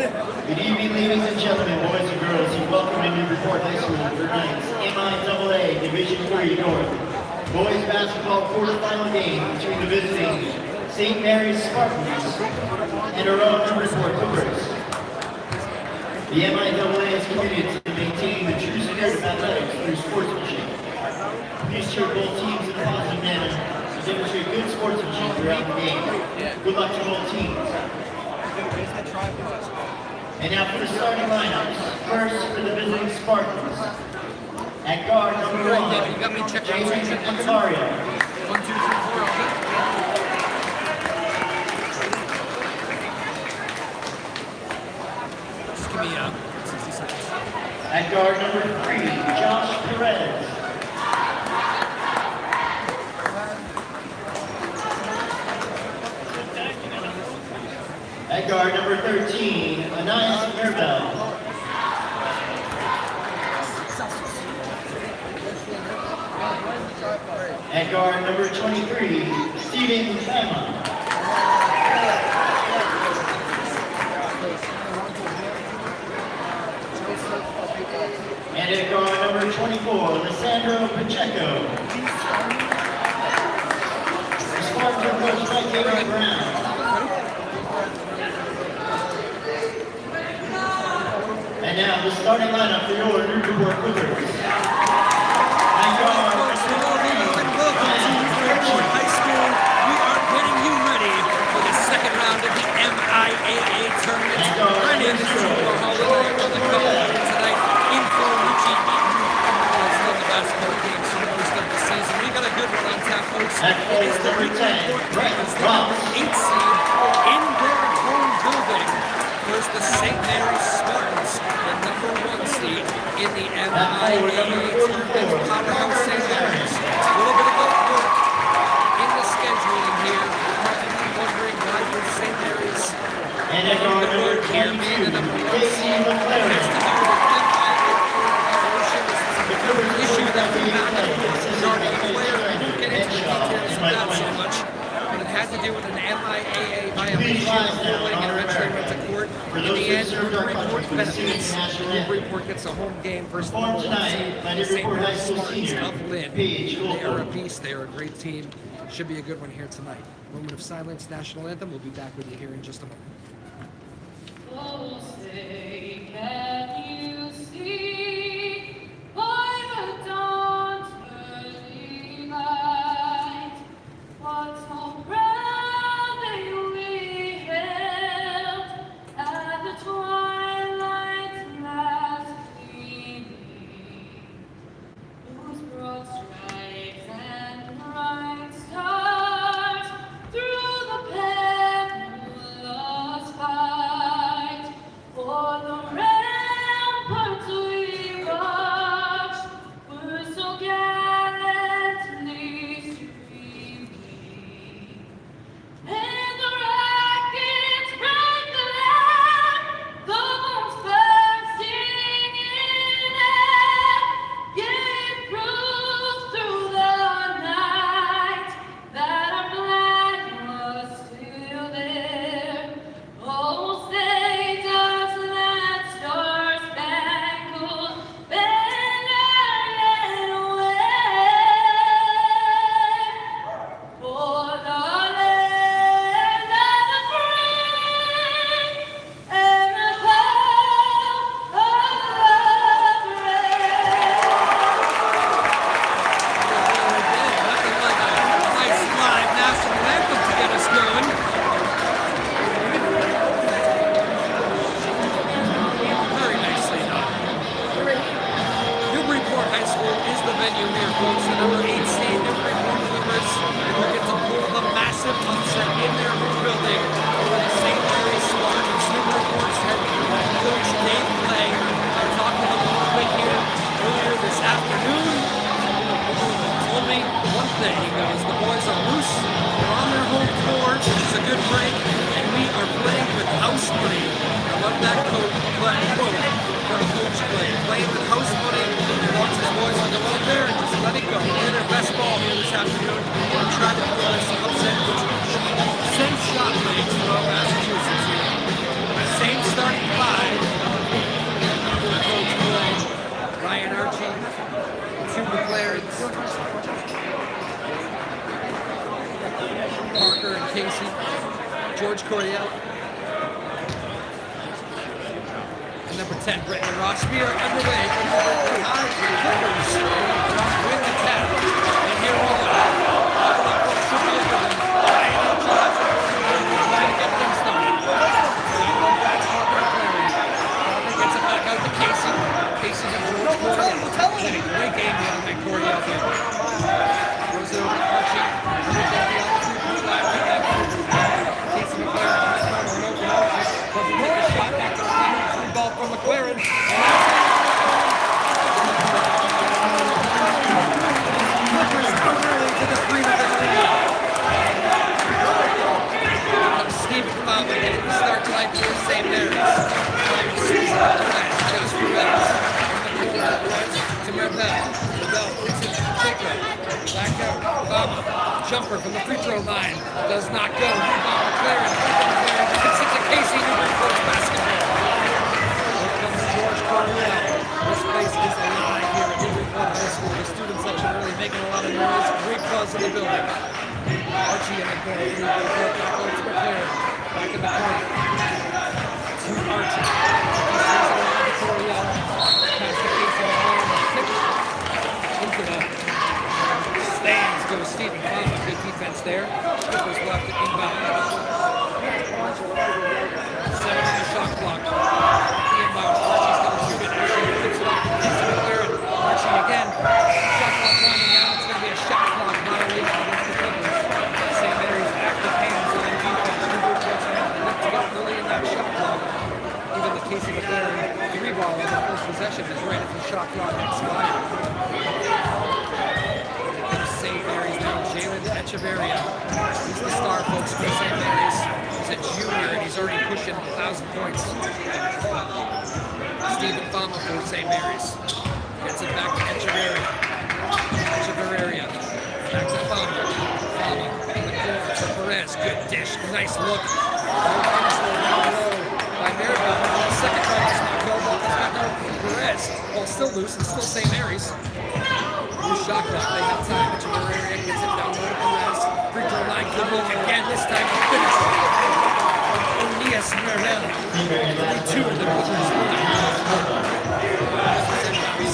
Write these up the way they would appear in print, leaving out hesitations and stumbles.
Good evening, ladies and gentlemen, boys and girls, and welcome to Newburyport High School for tonight's MIAA Division III North boys basketball quarterfinal game between the visiting St. Mary's Spartans and our own Newburyport Cougars. The MIAA is committed to maintaining the true spirit of athletics through sportsmanship. Please cheer both teams in a positive manner to demonstrate good sportsmanship throughout the game. Good luck to both teams. And now for the starting lineups. First for the visiting Spartans. At guard number 1, Jason Antaria. 1, 2, 3, 4. Just give me 60 seconds. At guard number 3, Josh Perez. At guard number 13, Anais Mirabel. At guard number 23, Stephen Fama. And at guard number 24, Lissandro Pacheco. The Spartans are coached by David Brown. And now the starting lineup for your Newburyport Cougars. And guard Newburyport High School, we are getting you ready for the second round of the MIAA tournament. My name is Drew Holiday on the call tonight in Flucci. Let's love the basketball game, so we start the season. We got a good one on tap, folks. It is the Newburyport Ravens, the number 8 seed in their home building. First, the St. Mary's Spartans, the number 1 seed in the MIAA tournament. Powerhouse St. Mary's. A little bit of work in the scheduling here. Probably wondering why you're St. Mary's. And at guard number 22, Casey McLaren. Issue that we have regarding the player. I won't get into the details of that so much, but it had to do with an MIAA violation of holding and eventually went to court. In the end, Newburyport benefits. Newburyport gets a home game versus the number 1 seed, St. Mary's Spartans of Lynn. They are a beast. They are a great team. Should be a good one here tonight. Moment of silence, national anthem. We'll be back with you here in just a moment. Oh, say, can you see by the dawn's early light what so proudly we hailed at the twilight's last gleaming, whose broad stripes and bright stars through the perilous fight for the ramparts we Coryell. And number 10, Brittany Ross. We are underway. High Clippers win the tap. And here we go. Should be over them. Trying to get them started. Gets it back out to Casey. Casey to George Coryell. Great game the other night, Coryell did. Goes over to Archie. Casey McLaren on the corner and open Archie. Doesn't take a shot back to the free ball from McLaren. Clippers come early to the 3-0 lead. Stephen Fowler getting the start tonight for St. Mary's. Josh Perez in the corner to Marvell. Marvell hits it to Pacheco. Back out. Fama. Jumper from the free throw line. Does not go. Rebound McLaren. Hits it to Casey. Newburyport basketball. Here comes George Coryell. This place is alive here at Newburyport High School. The student section really making a lot of noise. Great buzz in the building. Archie in the corner. Newburyport back over to McLaren. Back in the corner. To Archie. He stays around to Coryell. Pass to Casey McLaren. Into the stands goes Stephen Fama. Good defense there. Clippers left it inbound. 7 on the shot clock. The inbound. Archie's going to shoot it. Archie tips it off to Casey McLaren. Archie again. Shot clock winding down. It's going to be a shot clock violation against the Clippers. St. Mary's active hands on their defense. Newburyport's going to have to get early in that shot clock. Even the Casey McLaren 3-ball on the first possession is right at the shot clock expired. St. Mary's now, Jalen Echeverria. He's the star, folks, for St. Mary's. He's a junior, and he's already pushing 1,000 points. Stephen Fama for St. Mary's. Gets it back to Echeverria. Echeverria. Back to Fama. Fama in the corner to Perez. Good dish. Nice look. Down low by Maribel. Second try does not go. Ball comes back out to Perez. Ball still loose. It's still St. Mary's. New shot clock. They have time. Echeverria gets it down low to Perez. Free throw line. Good look again. This time he finishes. Onias Merrell. 3-2 to the Clippers.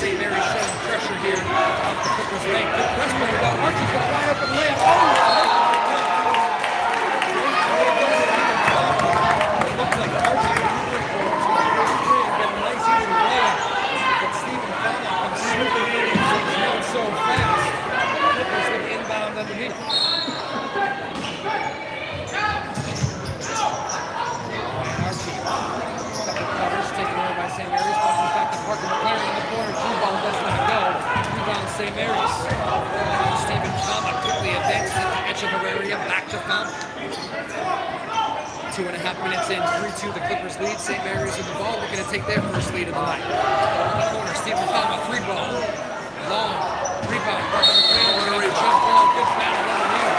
St. Mary's showing pressure here off the Clippers' bank. Good press play about Archie for a wide open layup. It looked like Archie was get a nice easy layup. But Stephen Fama comes swooping in and going so fast. Clippers with inbound underneath. Archie. Couple covers taken away by St. Mary's. Comes back to Parker McLaren in the corner. Ball does not go. Rebound St. Mary's. Stephen Fama quickly advances it to Echeverria. Back to Fama. 2.5 minutes in, 3-2 the Clippers lead. St. Mary's with the ball, looking to take their first lead of the night. In the corner, Stephen Fama, 3-ball. Long. Rebound. Parker McLaren. Jump ball. Good battle underneath.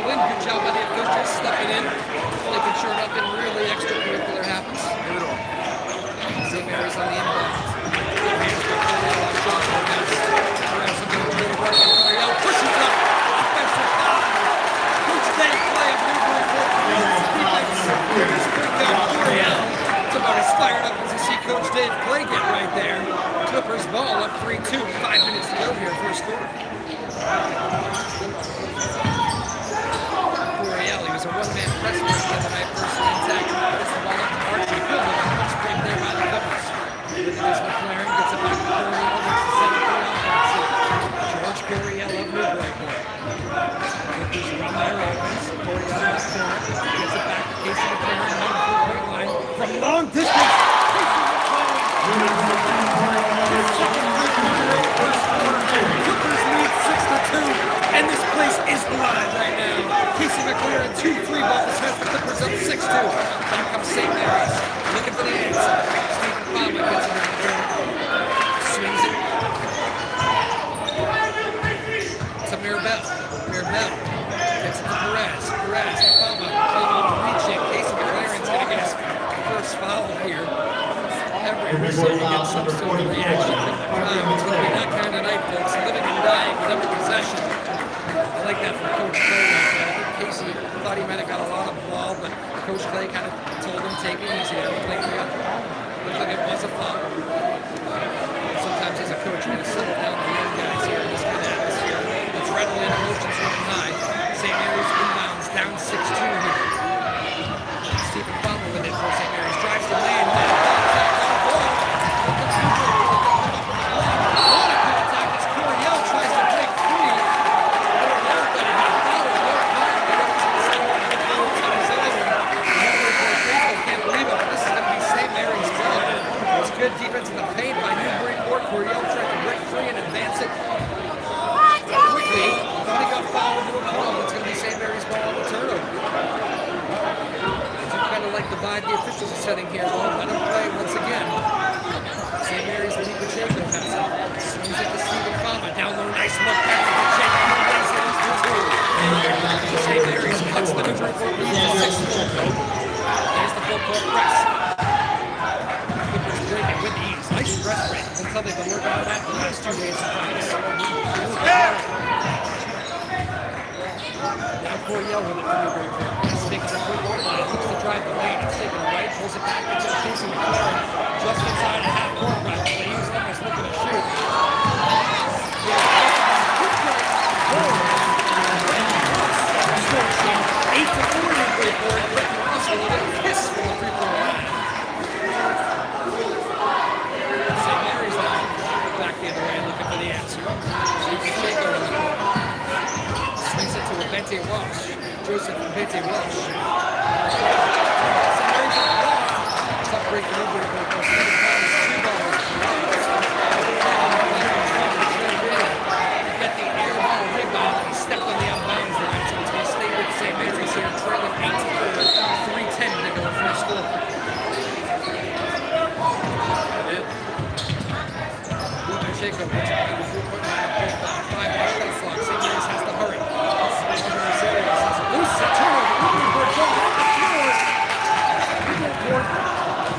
Good job by the officials stepping in, making sure nothing really extracurricular happens. St. Mary's on the inbound. Hands for Coryell on John Perez. Perez looking to go right on Coryell. Pushes up. Offensive foul. Coach Day play of Newburyport. Defense. Break down Coryell. It's about as fired up as you see Coach Dave Clay get right there. Clippers ball up 3-2. 5 minutes to go here, first quarter. He was a one-man press the other night, first intact. Puts the ball up to Archie. Good with a punch break there by the Clippers. There's McLaren, gets it back to Coryell, makes the center for offense. George Coryell of Newburyport. Clippers run their offense. Coryell in the corner. Gets it back to Casey McLaren on the three-point line. From long distance, Casey McLaren. First quarter. Clippers lead 6-2. And this place is alive right now. Casey McLaren, 2 3-balls, has the Clippers up 6-2. Here comes St. Mary's, looking for the ends. Stephen Fama gets around there. Swings it Newburyport you get foul some number sort of 44. reaction from the crowd. It's going to be that kind of night, folks. Living and dying with every possession. I like that from Coach Clay right there. I think Casey thought he might have got a lot of the ball, but Coach Clay kind of told him, take it easy. I don't think looked like it was a foul. Sometimes as a coach, you got to settle down the young guys here in this kind of atmosphere. Adrenaline, emotions running high. St. Mary's inbounds down 6-2 here. Stephen Palmer with it for St. Mary's. Drives the lane. Contact as Coriel tries to break free. Can't believe it. This is going to be St. Mary's ball. It's good defense in the paint by Newburyport. Coriel trying to break free and advance it quickly. Thought he got fouled into a call. It's going to be St. Mary's ball on the turnover. Kind of like the vibe the officials are setting here. Well, let him play once again. St. Mary's lead the Jacob has it. Swings it to Stephen Palmer. Down low, nice look back to the Jacob. St. Mary's cuts the Newburyport lead to 6-4. There's the full court press. Clippers break it with ease. Nice press break. That's how they've been working on that the last 2 days of practice. Now Coriel with it for Newburyport. He's taking the three-point line. Looks to drive the lane. It's taking it right. Pulls it back into the Casey McLaren. Just inside a half court right. But he's almost looking to shoot. 8-4 Newburyport. Rick Ross with a little kiss from the three-point line. St. Mary's now back the other way looking for the answer. Shaker swings it to Abente Walsh. Joseph Abente Walsh. St. Mary's on the block. Tough break for Newburyport. Stephen Palmer's 2 balls. Get the air ball rebound and stepped on the outbounds line. So it's going to stay with St. Mary's here, trailing 8-4. 3:10 to go first quarter. Jacob, 5 shot clock. St. Mary's has to hurry. Loose turnover. Newburyport goes on the floor. Newburyport,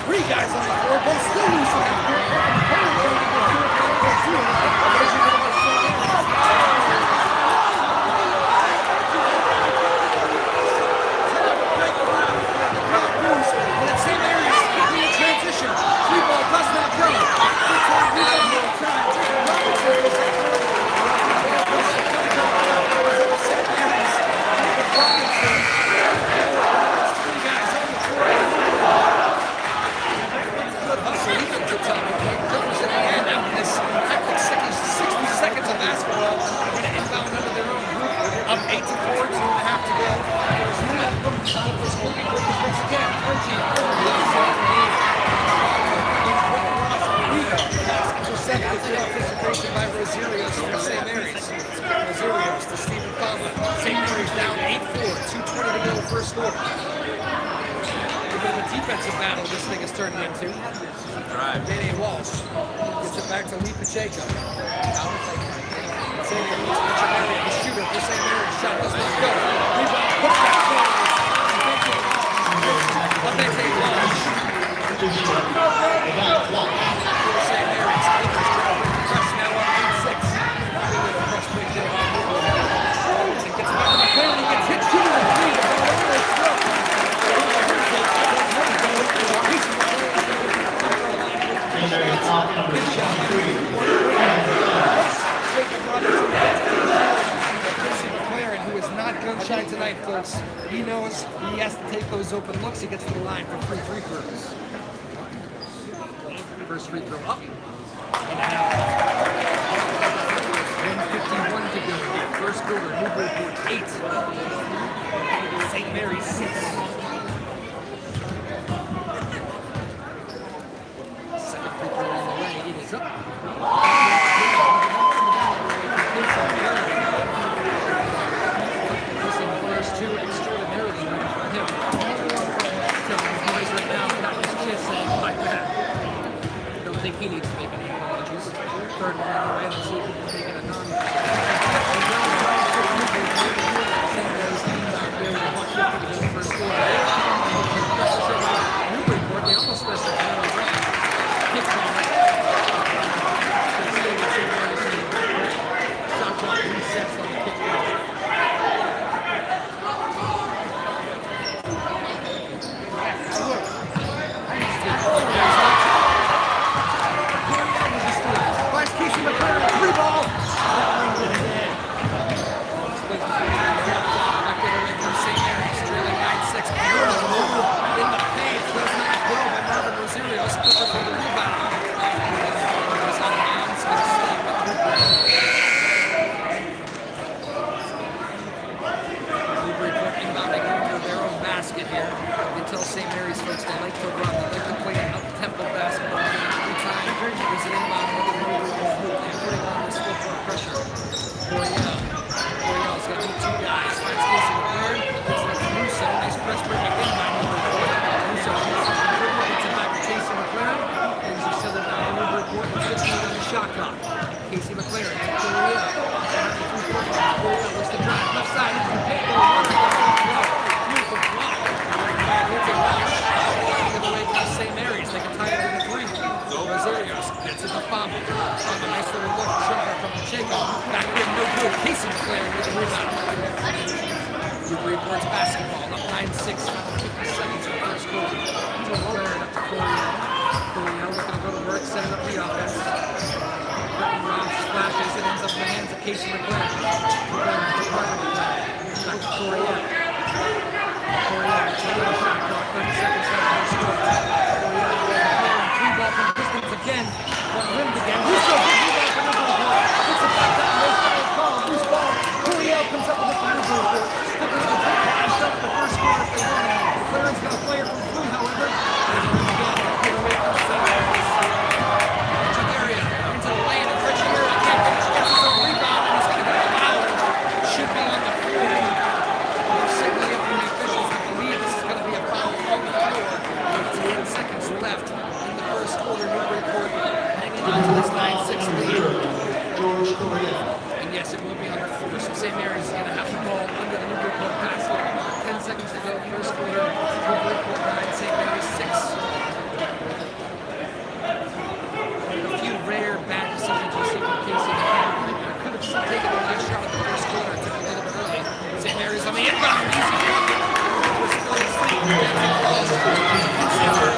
3 guys on the floor, both still loose on the But St. Mary's in transition. 3-ball does not go. Up 8-4, 2.5 to go. Anticipation by Rosarios from St. Mary's. Rosarios to Stephen Palmer. St. Mary's down 8-4, 2:20 to go first quarter. A bit of a defensive battle this thing is turning into. Danny Walsh gets it back to Lee Pacheco. St. Mary's, the shooter for St. Mary's. Shot does not go. Rebound, put back forward. Abente Walsh. St. Mary's. Press now on 8-6. Press break there by Newburyport. Gets back to McLaren. He gets hit shooting the 3. The ball over his throat. McLaren, who is not gun-shy tonight, folks. He knows he has to take those open looks. He gets to the line for free throws. First free throw up. And out. 1:51 to go. First quarter, Newburyport 8. St. Mary's 6. Second free throw on the way. It is up. Missing the first 2 extraordinarily from him. Telling his boys right now, not his kiss saying like that. Don't think he needs to make any apologies. Third one on the way. Let's see if he can make it a non. First quarter. Newburyport, they almost missed it. Kick ball Casey McLaren to Korea. Korea was the drive left side into the paint. Beautiful block. Give away to St. Mary's. They can tie it to the three. Rosarios gets it to Fama. A nice little look jumper from Pacheco. Back here, no good. Casey McLaren with the rebound. Newburyport's basketball up 9-6, 50 seconds in the first quarter. McLaren up to Korea. Korea looking to go to work, setting up the offense. Burton Ross splashes, it ends up in the hands of Casey McLaren. McLaren to Parker. Back to Korea. Korea, taking a shot clock, 30 seconds left in the score. Korea, three ball from distance again. From rimmed again. Russo, big rebound for Newburyport. Puts it back down, no foul call. Loose ball. Korea comes up with it for Newburyport. Looking to take the last shot of the first quarter if they want it. McLaren's got a player from three, however. Get away from the center. Area into the lane of Richard again. Gets his own rebound and he's going to get a foul. Should be on the floor. They're signaling up from the officials to believe this is going to be a foul on the floor. With 10 seconds left in the first quarter. Newburyport hanging on to this 9-6 lead. George Korea. And yes, it will be on the floor. So St. Mary's is going to have the ball under the Newburyport basket. 10 seconds to go, first quarter. Newburyport 9, St. Mary's 6. A few rare bad decisions you see from Casey. Could have taken the last shot of the first quarter. Took a little bit early. St. Mary's on the inbound. Easy kick. We're still in sleep.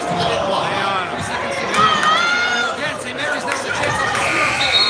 3 seconds to go. Again, St. Mary's now has a chance on the steal.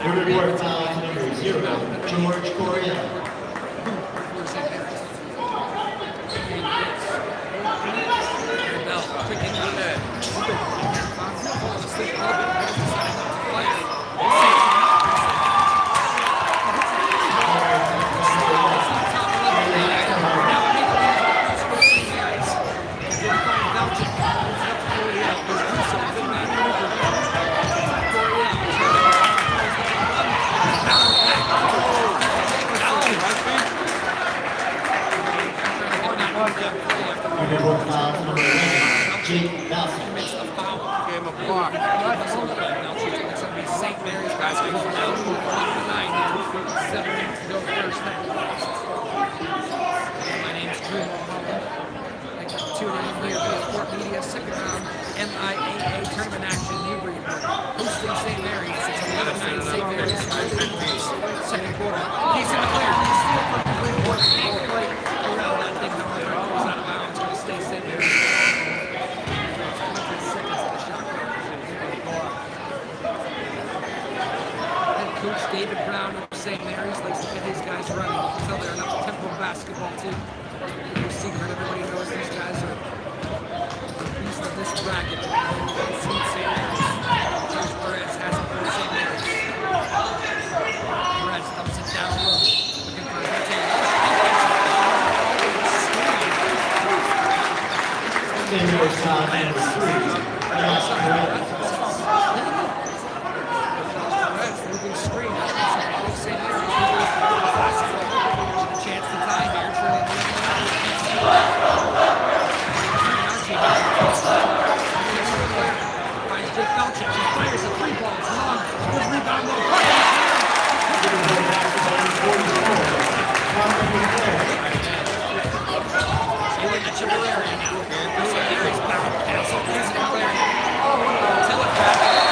Newburyport foul number 0, George Korea. St. Mary's basketball now moving on to 9 here. 7 minutes to go first half. My name's Drew Mulholland. Thanks for tuning in here for Sport Media second round MIAA tournament action. Newburyport hosting St. Mary's. It's 11-9 St. Mary's. Second quarter. He's in the clear. He's still from Newburyport. Can't quite around that thing. However, it goes out of bounds. Going to stay St. Mary's. 100 seconds of the shot clock. Coach David Brown of St. Mary's likes to get his guys running. You can tell they're an up-tempo basketball team. No secret, everybody knows these guys are the beast of this bracket. St. Mary's. Coach Perez has it for St. Mary's. Perez dumps it down low. Looking for a rotation. St. Mary's foul number 3. Screen. St. Mary's a chance to tie here. Finds Jake Belcher. He fires a 3-ball. It's long. Good rebound. Scoring the Chippewa now. St. Mary's bound. Pass up. Here's the player. Telegraph.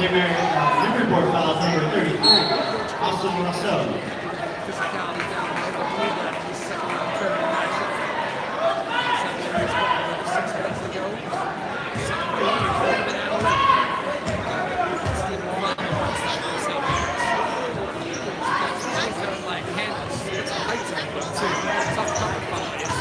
Newburyport foul number 33. Austin Russell. Physicality down there, but believe that in the second round tournament matchup. St. Mary's got 6 minutes to go. Second quarter, third minute out. Stephen Obama wants that for St. Mary's. He's got like handles. It's a height to it, too. Tough cover follows.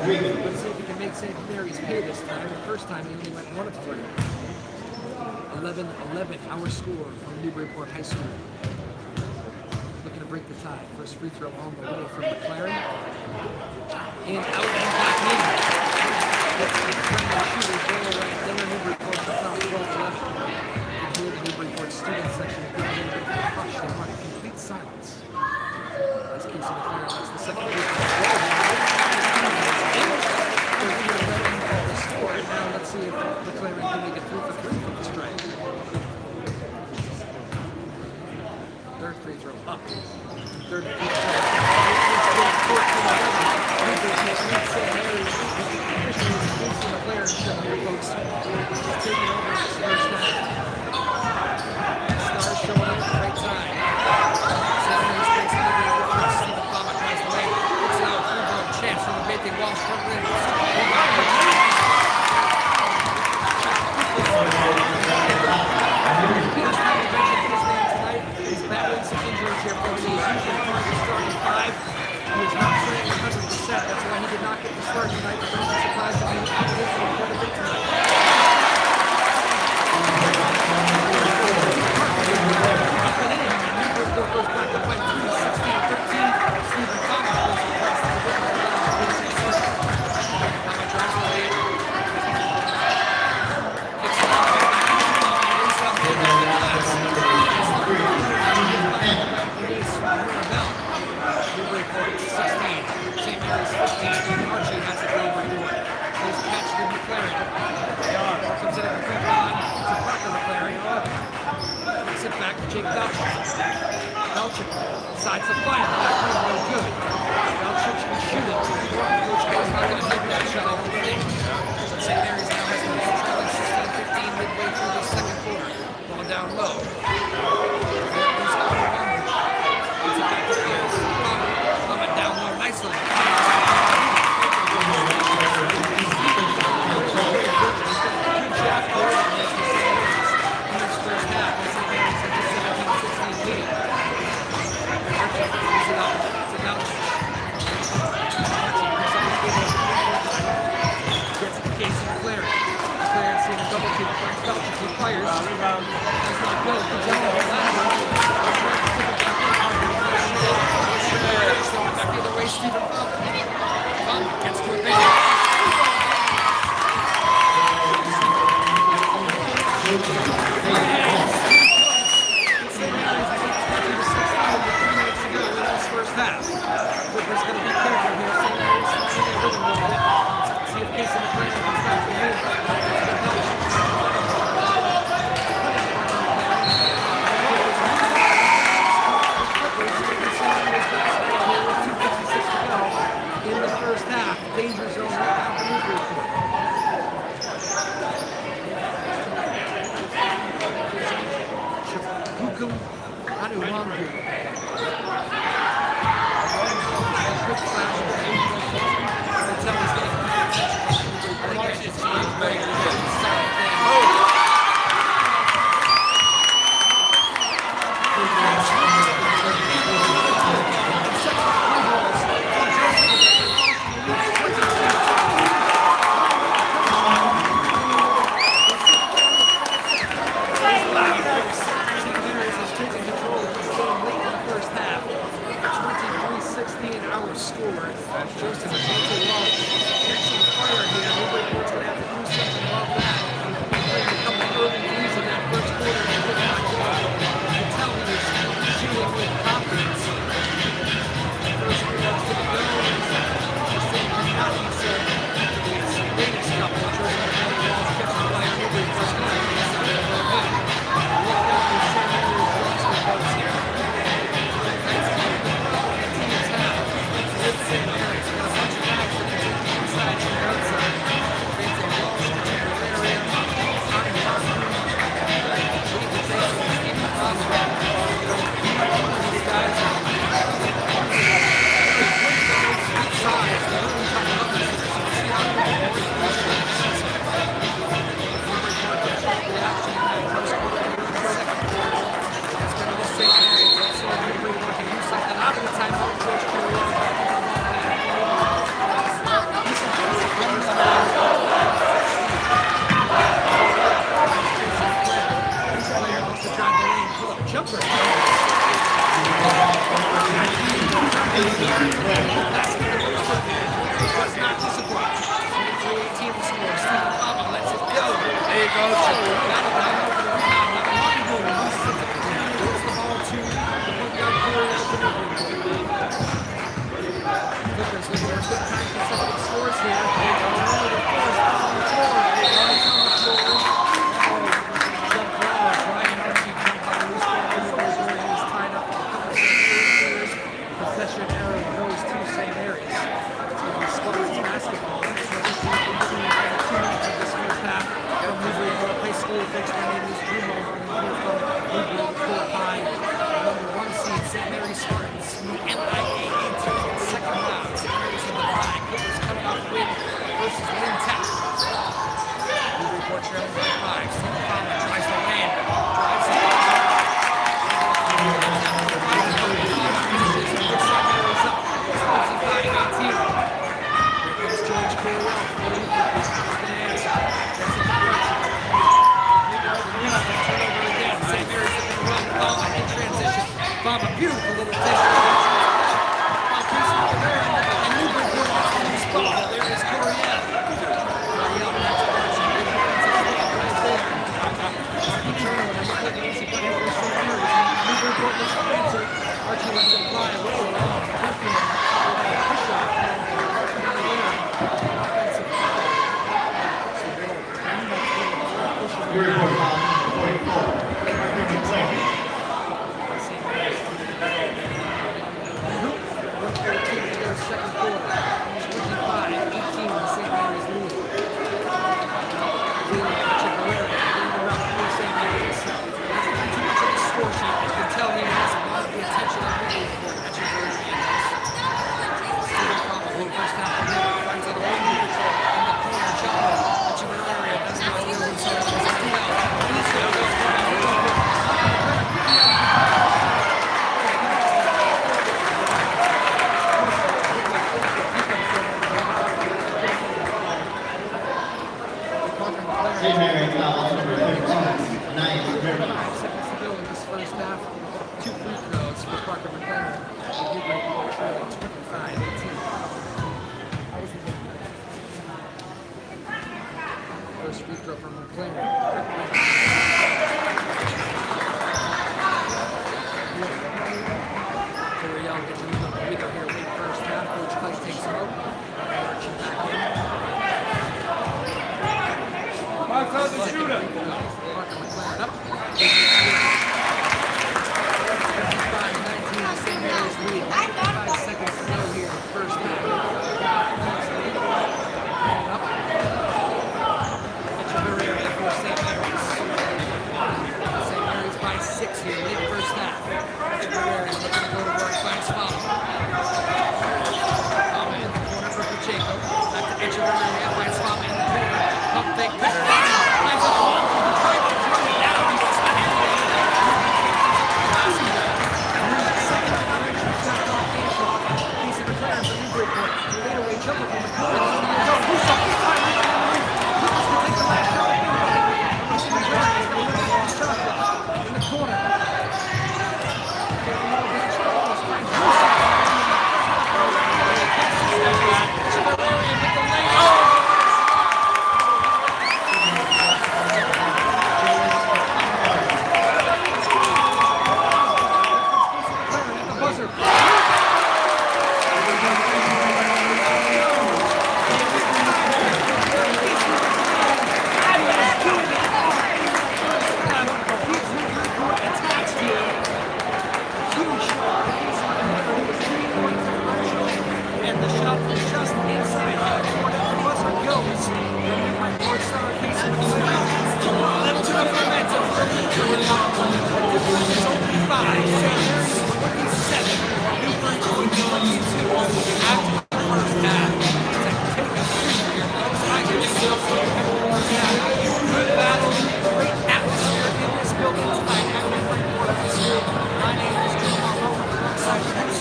Let's see if he can make St. Mary's pay this time. The first time he only went 1 of 3. 11-11, our score from Newburyport High School. Looking to break the tie. First free throw on the way from McLaren. And out and back in. That's the friendly shooter, goal right there. Newburyport for top 12-11. You hear the Newburyport student section of the Newburyport Crush. They want complete silence. That's Casey McLaren. That's the second free throw. Now let's see if McLaren can make it 3 for 3 from the strike. Third free throw up. Third free throw. McLaren show here, folks. Taking over this first half. Stars showing up at the right side. St. Mary's takes the lead. Stephen Palmer tries to lay. It's now a 3-ball chance from the Bacon Walsh front rim. He's battling some injuries here, folks. He's usually part of the starting 5. He is not playing 100%. That's why he did not get the start tonight. But don't be surprised if he is quite a bit tonight. Jake Belcher. Belcher decides to fire. That's no good. Belcher should be shooting. Coach Cole's not going to give that shot, I don't think. So St. Mary's now has the ball trailing 16-15 midway through the second quarter. Ball down low. It's a back to Pierce. Coming down low nicely. Good job coordinating in this first half. St. Mary's at the 17-16 lead. Brings it up to Belcher. Gets it to Casey McLaren. McLaren seeing a double kick. Brings Belcher to Fires. Does not go. Good job on the last one. Back the other way, Stephen Bump gets to a big first half. Clippers going to be careful here. St. Mary's finding their rhythm with it. See if Casey McLaren can stop the move. In the first half, danger zone right now for Newburyport. Chibukum Anuwangu. Good flash. That's how he's getting I think I should change back to the side thing. Score. Shows to the total loss. Catching fire here. Newburyport's going to have to do something about that. Playing a couple of early threes in that first quarter. And did not go. You can tell he was shooting with confidence. First three balls to the go. The same cannot be said. It's the latest couple. Jordan Balls catching fire. Newburyport's going to have to do something about that. Look out for St. Mary's roster folks here. St. Mary's got a bunch of guys that can take the inside and the outside. Creates a wall in the area. Stephen Croswell. These guys are good size. They're really tough numbers. See how Newburyport gets reaction in that first quarter and the second quarter. It's going to be St. Mary's. Let's see if Newburyport can do something out of the timeout. Coach Carey. Jumper. Was not disappointed. 18 to score. Stephen Palmer lets it go. There you go. Battle down over the rebound. Not one goal. Goes the ball to the point guard Corey out to Newburyport. Clippers looking for good time consecutive scores here. They go over the force on the floor. Runs on the floor. Possession error goes to St. Mary's. It's going to be Spartans basketball. So 2 minutes of this first half from Newburyport High School. Thanks for my name is Drew Mulder from Newburyport High. Number 1 seed, St. Mary's Spartans. The MIAA team. Second round. St. Mary's in the bye. Clippers coming off win versus Lynn Tech. Newburyport trailing by 5. Stephen Palmer tries to land. Drives it. Bomb a beautiful little dish. And Newburyport gets in the spot. There is Coriel. Coriel makes a defensive stand right there. Turnover. Look like an easy play for St. Mary's. Newburyport looks to answer. Archie lets it fly away. Push-up. Offensive. St. Mary fouls number 13. Nice. Very nice. 5 seconds to go in this first half. 2 free throws for Parker McLaren. Newburyport trailing 25-18. First free throw from McLaren. Curiel gets a little breather here late first half. Coach Clay takes him out. Marching back in. Mark the shooter. Parker McLaren up. 55-19, St. Mary's lead. 5 seconds to go here in the first half. Up. Echeverria for St. Mary's. St. Mary's by 6 here, late first half. Echeverria looking to go to work, finds foul. Foul in the corner for Pacheco. Back to Echeverria, finds foul in the corner. Pump fake, finds a ball. Trying to throw it down. It's not happening. Piece of McLaren from Newburyport. Fadeaway jumper from the corner. In the corner.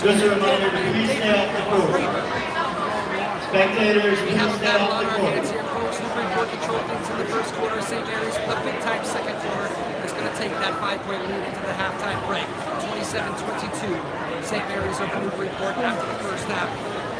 Just a reminder to please stay off the court. Spectators, We please have a stay battle off on the our hands court. here, folks. Newburyport controlled things in the first quarter. St. Mary's with a big-time second quarter. It's going to take that 5-point lead into the halftime break. 27-22. St. Mary's over Newburyport after the first half.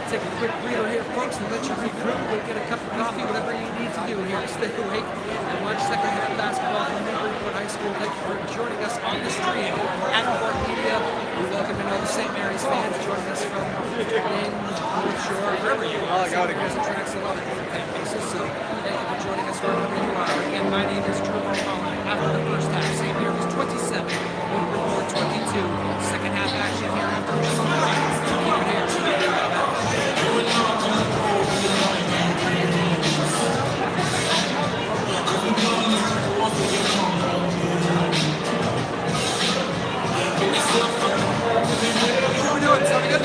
Take a quick breather here, folks, and let you regroup. Go get a cup of coffee, whatever you need to do here to stay awake and watch second half basketball from Newburyport High School. Thank you for joining us on the stream at Court Media. We welcome in all the St. Mary's fans joining us from in North Shore, wherever you are. St. Mary's attracts a lot of different fan bases, so thank you for joining us wherever you are. Again, my name is Drew Mulholland. After the first half, St. Mary's 27, Newburyport 22. Second half action here after the break. Keep it here. How we doing? Sounding good?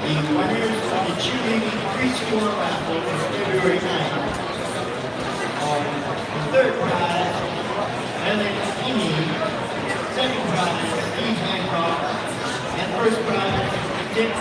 The winners of the cheerleading preschool raffle for February 9th are the third prize, Ellen Amy, second prize, Steve Hancock, and first prize, Dick.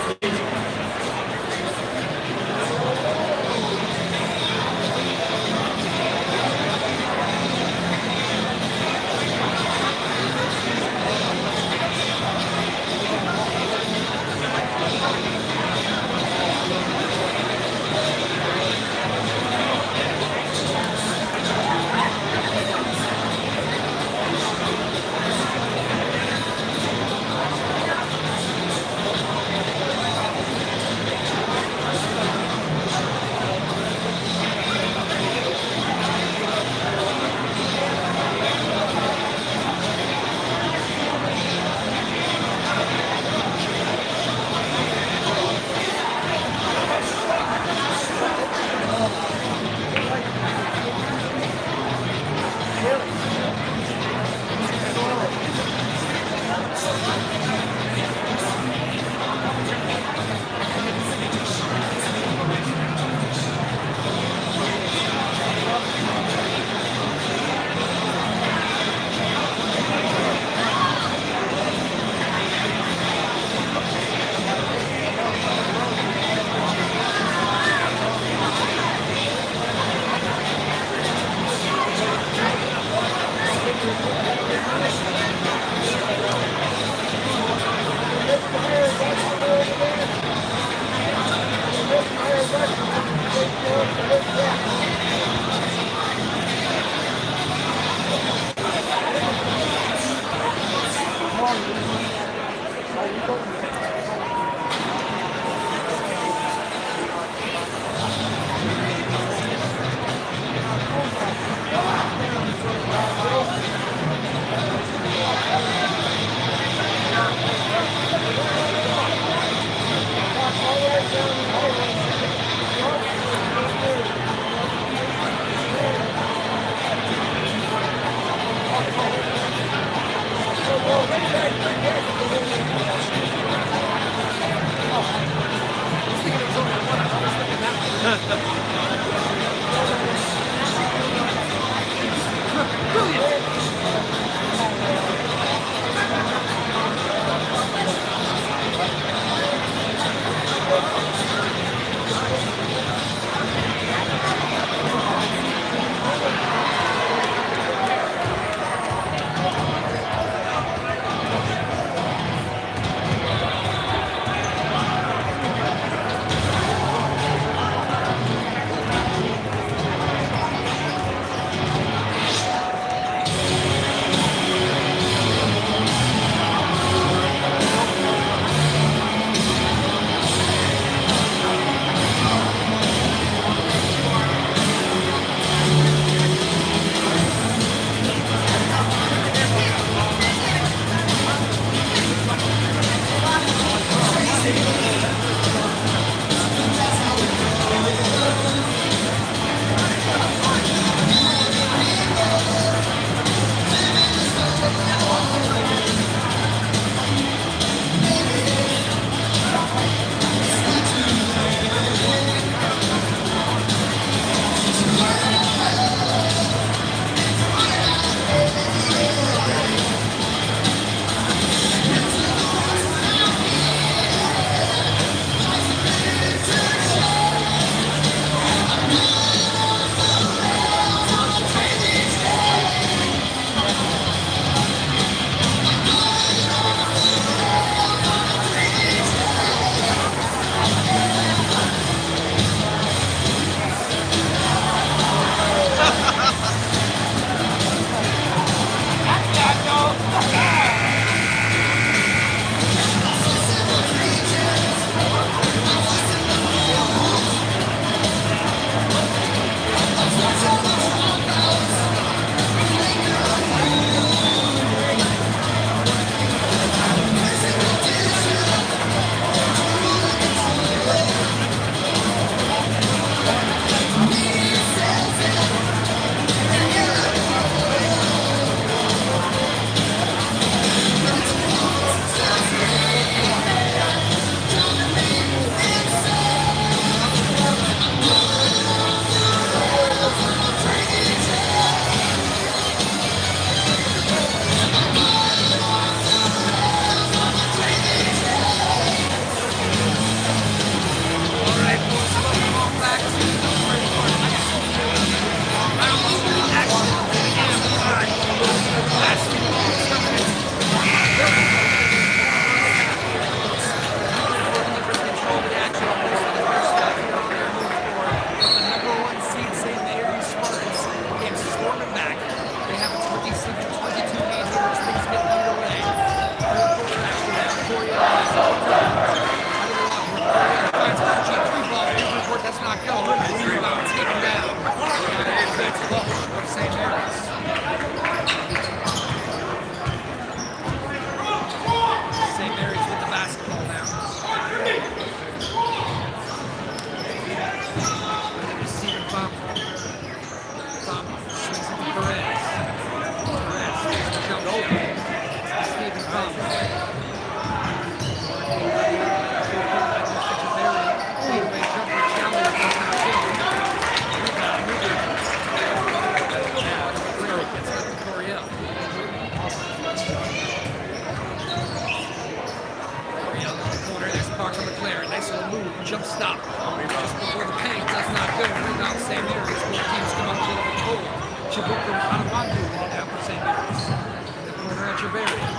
jump stop just before the paint. That's not good. Rebound, St. Mary's. Both teams come up a little bit cold. Chibuku Anawandu with it now for St. Mary's. In the corner, Echeverria.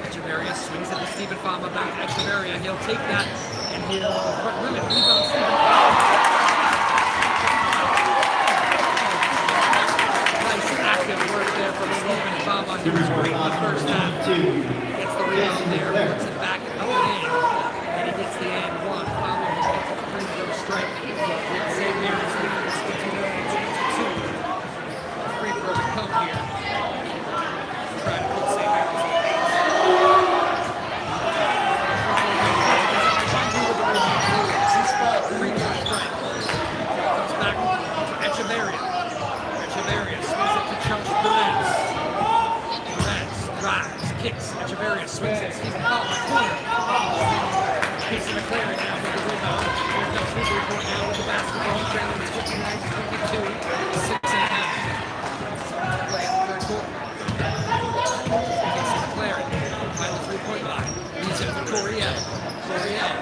Echeverria swings it to Stephen Fama, back to Echeverria. He'll take that and hold on to the front limit. Rebound, Stephen Fama. Nice active work there from Stephen Fama. He was great in the first half. Gets the rebound there, puts it back up and in. And he gets the and one. Fama gets the free throw strike. St. Mary's leads 29-22. Free throw to come here. Try to put St. Mary's on. Free throw strike. Comes back to Echeverria. Echeverria swings it to Charles Perez. Perez drives, kicks. Echeverria swings it. Stephen Fama, corner. Casey McLaren now with the rebound. Here comes Newburyport now with the basketball. Trailing 59-22. 6.5. Play in the third quarter. Casey McLaren by the three-point line. Leaves it for Coriel. Coriel.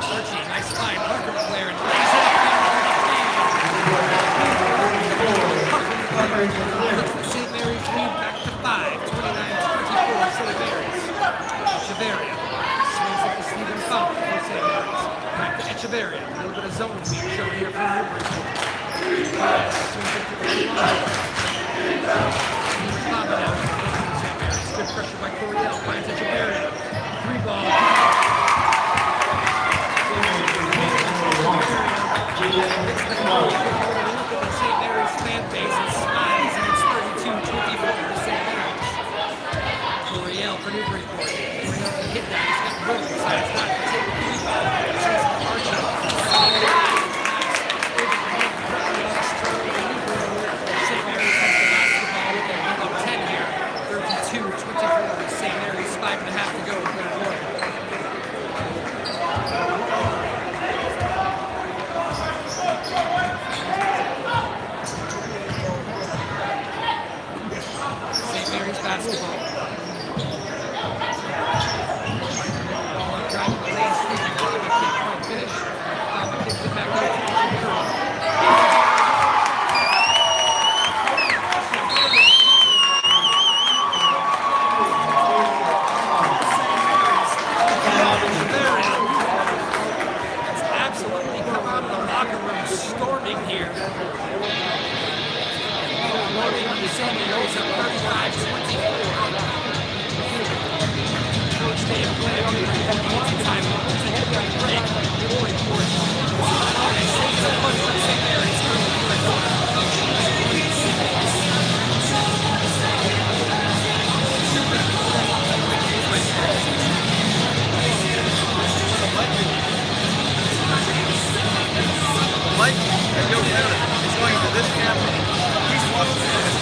Archie, nice line. Parker McLaren lays it up. Puts the St. Mary's lead back to 5. 29-24. St. Mary's. Echeverria. Swings it to Stephen Fama for St. Mary's. Back to Echeverria. A little bit of zone being shown here from Newburyport. Swings it to Coriel. Stephen Fama now for St. Mary's. Good pressure by Coriel. Finds Echeverria. Three ball. St. Mary's fan base and smiles, and it's 32-24 for St. Mary's. Coriel for Newburyport. Coriel can hit that. He's got room inside. It's not going to take the rebound. Chase Archie. St. Mary's has the basketball with a lead of 10 here. 32-24 for St. Mary's. 5.5 to go in the third quarter. St. Mary's basketball. Ball on drive to the lane. Stephen Fama can't quite finish. Fama kicks it back out to Newburyport. It's absolutely come out of the locker room storming here. Loading on the St. Mary's up 35-24. Coach Dave Clay on the time. We'll take a quick break. Newburyport. Takes the push from St. Mary's early in the quarter. Mike, if you'll do it, it's going to this camera. He's watching it.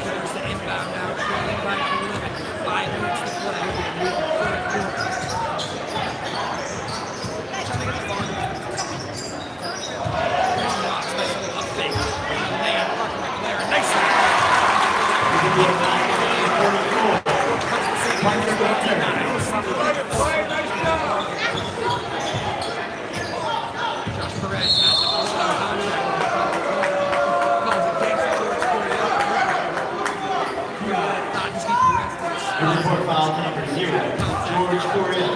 There's the inbound now, trailing by 11. 5 minutes to play. Third quarter. Nice little up fake. Lane, Parker McLaren. Nice one. Cuts the St. Mary's lead to 9. Josh Perez has it. Calls it against George Coriel. Thought Steve Perez did a spell. Report foul number 0, George Coriel.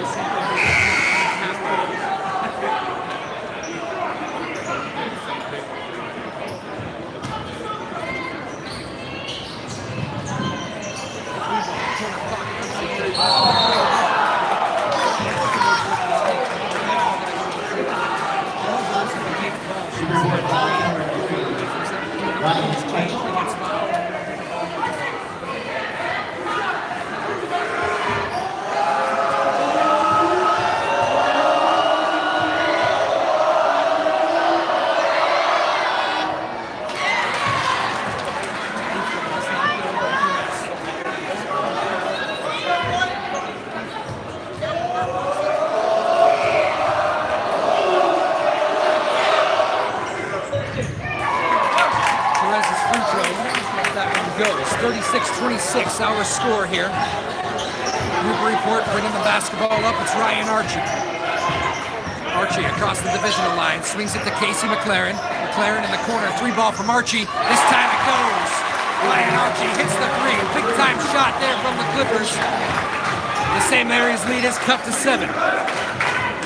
Report foul number 3, Ryan Spike. 36-26, our score here. Newburyport bringing the basketball up. It's Ryan Archie. Archie across the divisional line, swings it to Casey McLaren. McLaren in the corner, 3-ball from Archie. This time it goes. Ryan Archie hits the 3. Big time shot there from the Clippers. The St. Mary's lead is cut to 7.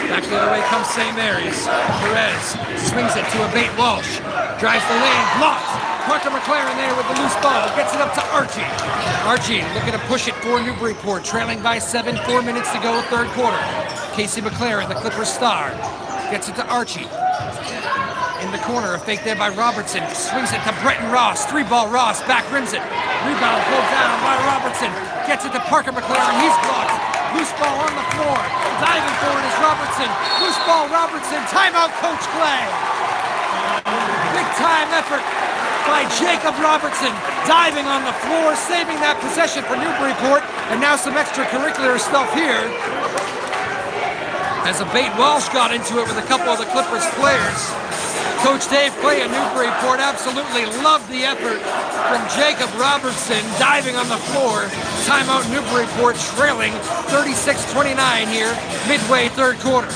Back the other way comes St. Mary's. Perez swings it to Abate Walsh. Drives the lane, blocked. Parker McLaren there with the loose ball. Gets it up to Archie. Archie looking to push it for Newburyport. Trailing by 7, 4 minutes to go, third quarter. Casey McLaren, the Clippers star. Gets it to Archie. In the corner, a fake there by Robertson. Swings it to Bretton Ross. 3-ball Ross, back rims it. Rebound pulled down by Robertson. Gets it to Parker McLaren. He's blocked. Loose ball on the floor. Diving for it is Robertson. Loose ball Robertson. Timeout, Coach Clay. Big time effort by Jacob Robertson. Diving on the floor, saving that possession for Newburyport. And now some extracurricular stuff here. As Abate Walsh got into it with a couple of the Clippers players. Coach Dave Clay at Newburyport absolutely loved the effort from Jacob Robertson diving on the floor. Timeout, Newburyport trailing 36-29 here, midway third quarter.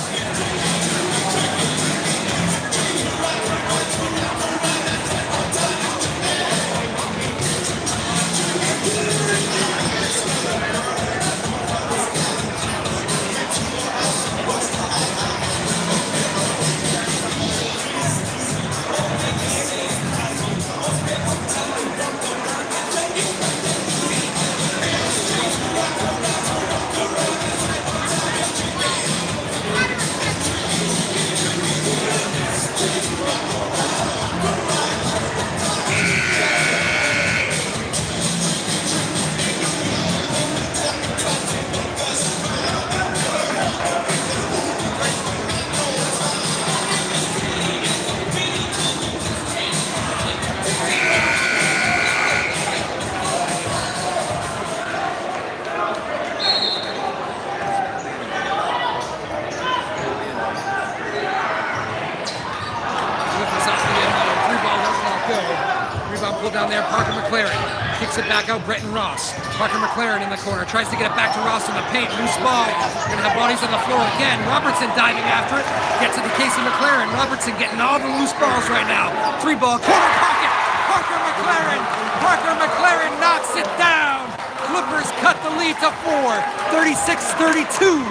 Down there, Parker McLaren kicks it back out. Bretton Ross. Parker McLaren in the corner tries to get it back to Ross in the paint. Loose ball. Gonna have bodies on the floor again. Robertson diving after it. Gets it to Casey McLaren. Robertson getting all the loose balls right now. 3-ball corner pocket. Parker McLaren. Parker McLaren knocks it down. Clippers cut the lead to 4. 36-32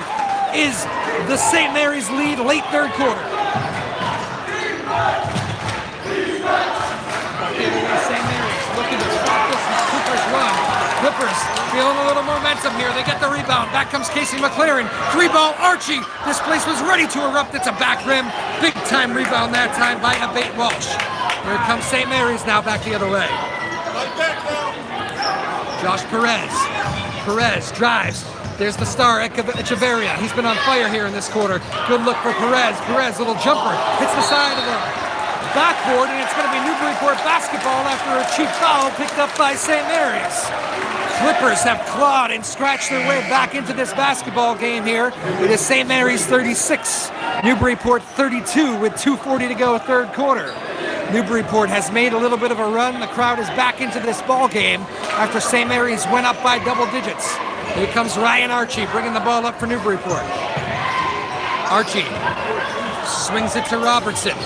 is the St. Mary's lead late third quarter. St. Mary's looking to stop this Clippers run. Clippers feeling a little momentum here. They get the rebound. Back comes Casey McLaren. 3-ball Archie. This place was ready to erupt. It's a back rim. Big time rebound that time by Abate Walsh. Here comes St. Mary's now back the other way. Josh Perez. Perez drives. There's the star, Echeverria. He's been on fire here in this quarter. Good look for Perez. Perez, little jumper. Hits the side of the backboard, and it's going to be Newburyport basketball after a cheap foul picked up by St. Mary's. Clippers have clawed and scratched their way back into this basketball game here. It is St. Mary's 36, Newburyport 32 with 2:40 to go third quarter. Newburyport has made a little bit of a run. The crowd is back into this ball game after St. Mary's went up by double digits. Here comes Ryan Archie bringing the ball up for Newburyport. Archie swings it to Robertson.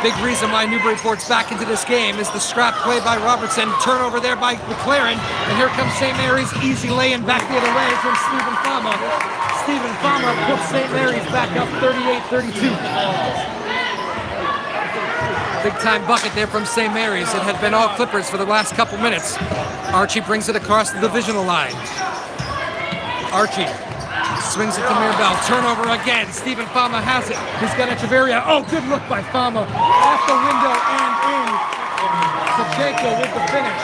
Big reason why Newburyport's back into this game is the scrap play by Robertson. Turnover there by McLaren. And here comes St. Mary's. Easy lay-in back the other way from Stephen Fama. Stephen Fama puts St. Mary's back up 38-32. Big time bucket there from St. Mary's. It had been all Clippers for the last couple minutes. Archie brings it across the divisional line. Archie swings it to Mirabel. Turnover again. Stephen Fama has it. He's got Echeverria. Oh, good look by Fama. Off the window and in. Pacheco with the finish.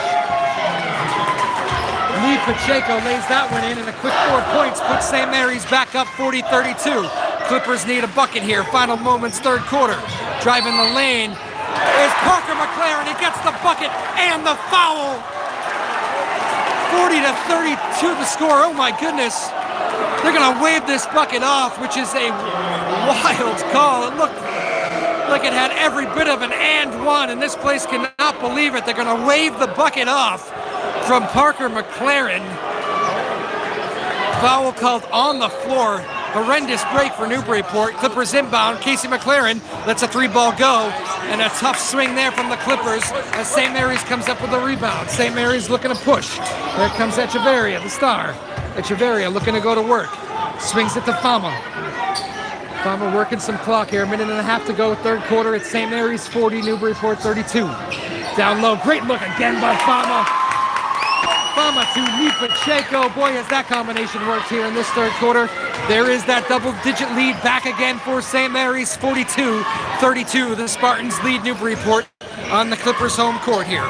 Lee Pacheco lays that one in, and a quick 4 points puts St. Mary's back up 40-32. Clippers need a bucket here. Final moments, third quarter. Driving the lane is Parker McLaren. He gets the bucket and the foul. 40-32 the score. Oh my goodness. They're going to wave this bucket off, which is a wild call. It looked like it had every bit of an and one, and this place cannot believe it. They're going to wave the bucket off. from Parker McLaren. Foul called on the floor. Horrendous break for Newburyport. Clippers inbound. Casey McLaren lets a 3-ball go. And a tough swing there from the Clippers as St. Mary's comes up with a rebound. St. Mary's looking to push. There comes Echeverria, the star. Echeverria looking to go to work. Swings it to Fama. Fama working some clock here. A minute and a half to go, third quarter. It's St. Mary's 40, Newburyport 32. Down low, great look again by Fama. Fama to Lee Pacheco. Boy, has that combination worked here in this third quarter. There is that double-digit lead back again for St. Mary's, 42-32. The Spartans lead Newburyport on the Clippers' home court here.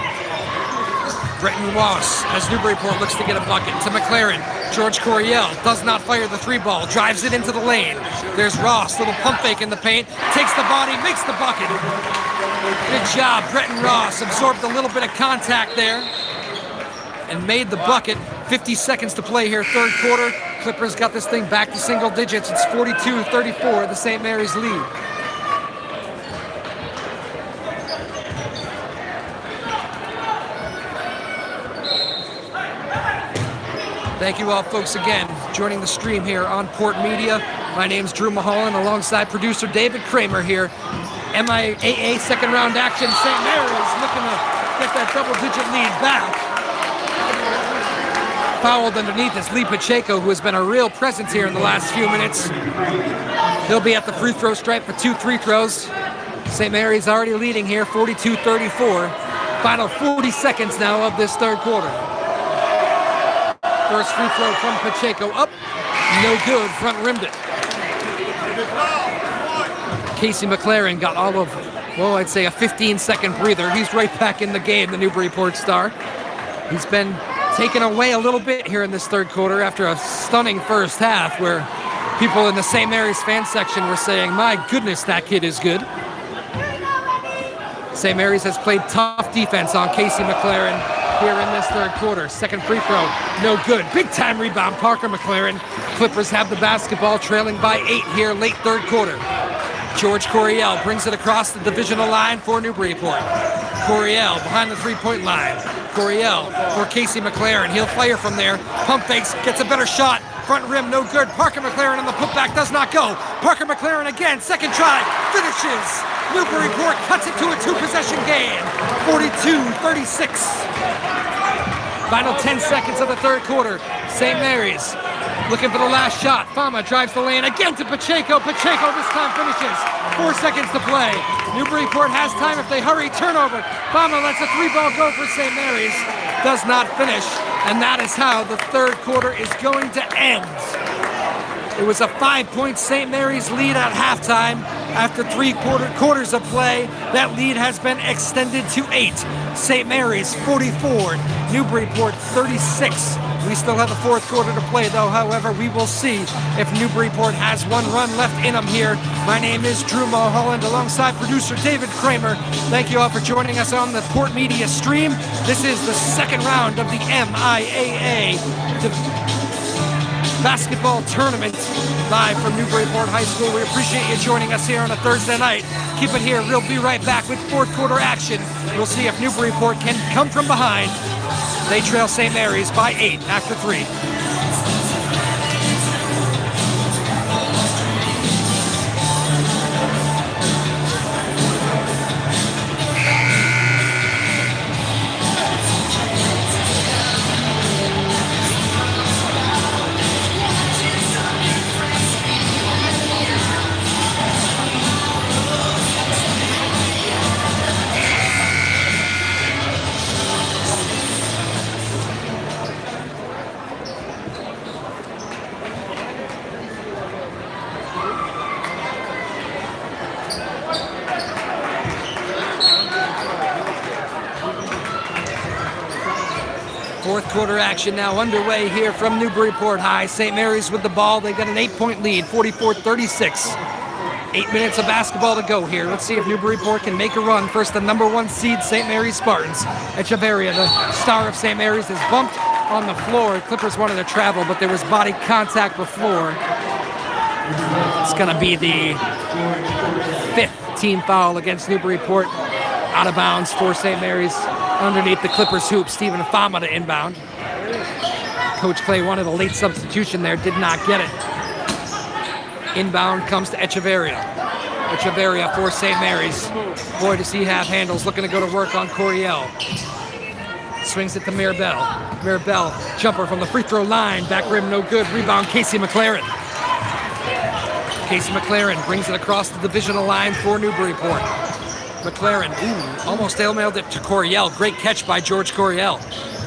Bretton Ross, as Newburyport looks to get a bucket, to McLaren. George Coryell does not fire the 3-ball, drives it into the lane. There's Ross, little pump fake in the paint, takes the body, makes the bucket. Good job, Bretton Ross, absorbed a little bit of contact there and made the bucket. 50 seconds to play here, third quarter. Clippers got this thing back to single digits. It's 42-34, the St. Mary's lead. Thank you all folks again joining the stream here on Port Media. My name's Drew Mulholland alongside producer David Kramer here. MIAA second round action. St. Mary's looking to get that double-digit lead back. Fouled underneath is Lee Pacheco, who has been a real presence here in the last few minutes. He'll be at the free throw stripe for 2 free throws. St. Mary's already leading here, 42-34. Final 40 seconds now of this third quarter. First free throw from Pacheco up, no good, front rimmed it. Casey McLaren got all of, well, I'd say a 15-second breather. He's right back in the game, the Newburyport star. He's been taken away a little bit here in this third quarter after a stunning first half where people in the St. Mary's fan section were saying, my goodness, that kid is good. St. Mary's has played tough defense on Casey McLaren here in this third quarter. Second free throw, no good. Big time rebound, Parker McLaren. Clippers have the basketball, trailing by 8 here, late third quarter. George Coryell brings it across the divisional line for Newburyport. Coryell behind the three-point line. Coryell for Casey McLaren. He'll fire from there. Pump fakes, gets a better shot. Front rim, no good. Parker McLaren on the putback, does not go. Parker McLaren again, second try, finishes. Newburyport cuts it to a 2-possession game. 42-36. Final 10 seconds of the third quarter. St. Mary's looking for the last shot. Fama drives the lane again to Pacheco. Pacheco this time finishes. 4 seconds to play. Newburyport has time if they hurry. Turnover. Fama lets a 3-ball go for St. Mary's. Does not finish. And that is how the third quarter is going to end. It was a 5-point St. Mary's lead at halftime. After 3 quarters of play, that lead has been extended to 8. St. Mary's 44, Newburyport 36. We still have a fourth quarter to play, though. However, we will see if Newburyport has one run left in them here. My name is Drew Mulholland, alongside producer David Kramer. Thank you all for joining us on the Port Media stream. This is the second round of the MIAA basketball tournament, live from Newburyport High School. We appreciate you joining us here on a Thursday night. Keep it here. We'll be right back with fourth quarter action. We'll see if Newburyport can come from behind. They trail St. Mary's by 8 after 3. Fourth quarter action now underway here from Newburyport High. St. Mary's with the ball. They got an 8-point lead, 44-36. 8 minutes of basketball to go here. Let's see if Newburyport can make a run. First, the number 1 seed, St. Mary's Spartans. Echeverria, the star of St. Mary's, is bumped on the floor. Clippers wanted to travel, but there was body contact before. It's going to be the 5th team foul against Newburyport. Out of bounds for St. Mary's. Underneath the Clippers hoop, Stephen Fama to inbound. Coach Clay wanted a late substitution there, did not get it. Inbound comes to Echeverria. Echeverria for St. Mary's. Boy, does he have handles, looking to go to work on Coryell. Swings it to Mirabel. Mirabel, jumper from the free throw line. Back rim, no good. Rebound, Casey McLaren. Casey McLaren brings it across the divisional line for Newburyport. McLaren, almost tail-mailed it to Coryell. Great catch by George Coryell.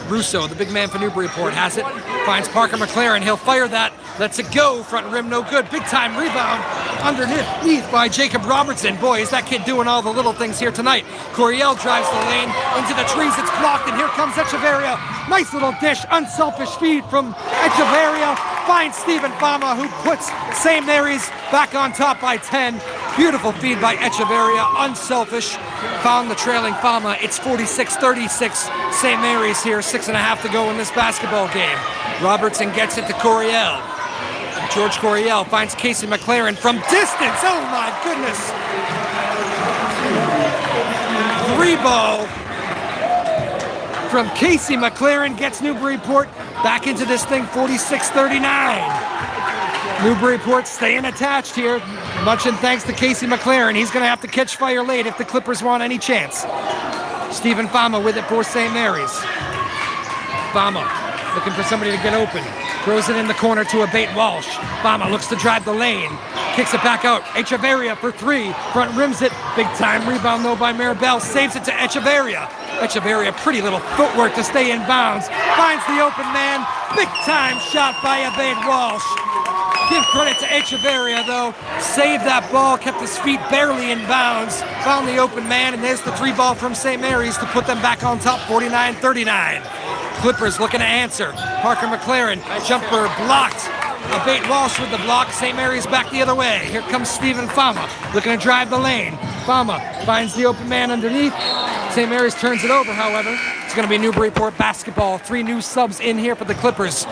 Russo, the big man for Newburyport, has it. Finds Parker McLaren. He'll fire that. Lets it go. Front rim, no good. Big-time rebound underneath by Jacob Robertson. Boy, is that kid doing all the little things here tonight. Coryell drives the lane into the trees. It's blocked, and here comes Echeverria. Nice little dish. Unselfish feed from Echeverria. Finds Stephen Fama, who puts St. Mary's back on top by 10. Beautiful feed by Echeverria. Unselfish. Found the trailing Fama. It's 46-36. St. Mary's here. 6.5 to go in this basketball game. Robertson gets it to Coryell. George Coryell finds Casey McLaren from distance. Oh my goodness. 3-ball from Casey McLaren gets Newburyport back into this thing, 46-39. Newburyport staying attached here, much in thanks to Casey McLaren. He's going to have to catch fire late if the Clippers want any chance. Stephen Fama with it for St. Mary's. Fama looking for somebody to get open. Throws it in the corner to Abate Walsh. Fama looks to drive the lane. Kicks it back out. Echeverria for 3. Front rims it. Big time rebound though by Mirabel. Saves it to Echeverria. Echeverria, pretty little footwork to stay in bounds. Finds the open man. Big time shot by Abate Walsh. Give credit to Echeverria though. Saved that ball. Kept his feet barely in bounds. Found the open man, and there's the 3-ball from St. Mary's to put them back on top, 49-39. Clippers looking to answer. Parker McLaren, jumper blocked. Abate Walsh with the block. St. Mary's back the other way. Here comes Stephen Fama, looking to drive the lane. Fama finds the open man underneath. St. Mary's turns it over, however. It's going to be Newburyport basketball. 3 new subs in here for the Clippers.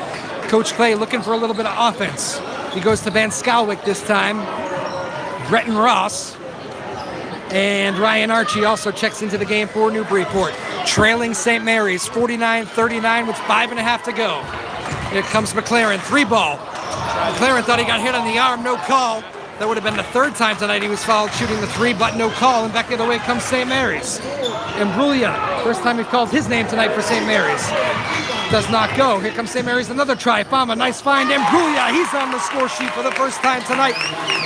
Coach Clay looking for a little bit of offense. He goes to Van Skalwick this time. Breton Ross. And Ryan Archie also checks into the game for Newburyport. Trailing St. Mary's 49-39 with 5.5 to go. Here comes McLaren, 3-ball. McLaren thought he got hit on the arm, no call. That would have been the 3rd time tonight he was fouled shooting the 3, but no call. And back the other way comes St. Mary's. Imbruglia, first time we've called his name tonight for St. Mary's. Does not go. Here comes St. Mary's, another try. Fama, nice find. Imbruglia, he's on the score sheet for the first time tonight.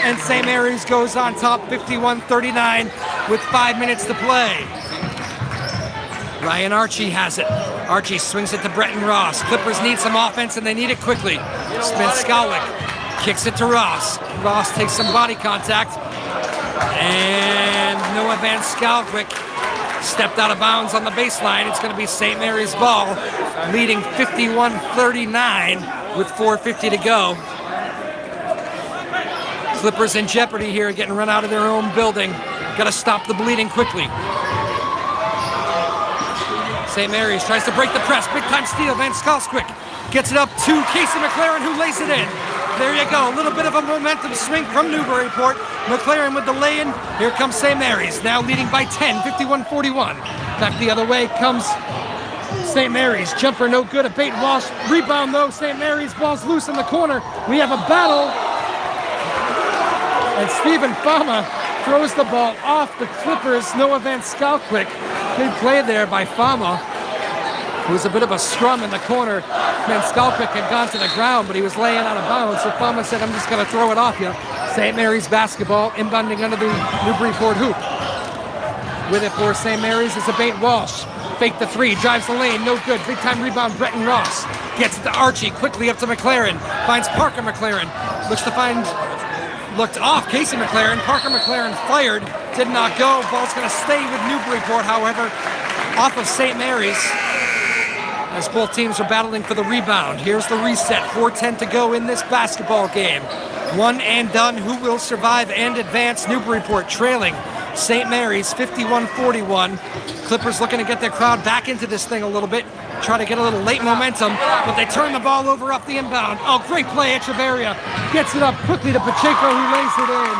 And St. Mary's goes on top, 51-39 with 5 minutes to play. Ryan Archie has it. Archie swings it to Breton Ross. Clippers need some offense, and they need it quickly. Smith Skalwick kicks it to Ross. Ross takes some body contact. And Noah Van Skalwick stepped out of bounds on the baseline. It's going to be St. Mary's ball, leading 51-39 with 4:50 to go. Clippers in jeopardy here, getting run out of their own building. Got to stop the bleeding quickly. St. Mary's tries to break the press. Big time steal. Van Skalwick gets it up to Casey McLaren, who lays it in. There you go. A little bit of a momentum swing from Newburyport. McLaren with the lay-in. Here comes St. Mary's, now leading by 10, 51-41. Back the other way comes St. Mary's. Jumper no good. Abate Walsh. Rebound though. St. Mary's ball's loose in the corner. We have a battle. And Stephen Fama throws the ball off the Clippers. Noah Van Skalwick. Good play there by Fama. It was a bit of a scrum in the corner. Van Skalwick had gone to the ground, but he was laying out of bounds, so Fama said, I'm just going to throw it off you. St. Mary's basketball, inbounding under the Newburyport hoop. With it for St. Mary's is Abate Walsh. Fake the 3, drives the lane, no good. Big time rebound, Breton Ross. Gets it to Archie, quickly up to McLaren. Finds Parker McLaren. Looks to find, looked off Casey McLaren. Parker McLaren fired, did not go. Ball's going to stay with Newburyport, however, off of St. Mary's, as both teams are battling for the rebound. Here's the reset, 4:10 to go in this basketball game. One and done. Who will survive and advance? Newburyport trailing St. Mary's 51-41. Clippers looking to get their crowd back into this thing a little bit, try to get a little late momentum, but they turn the ball over off the inbound. Oh, great play. Echeverria gets it up quickly to Pacheco, who lays it in.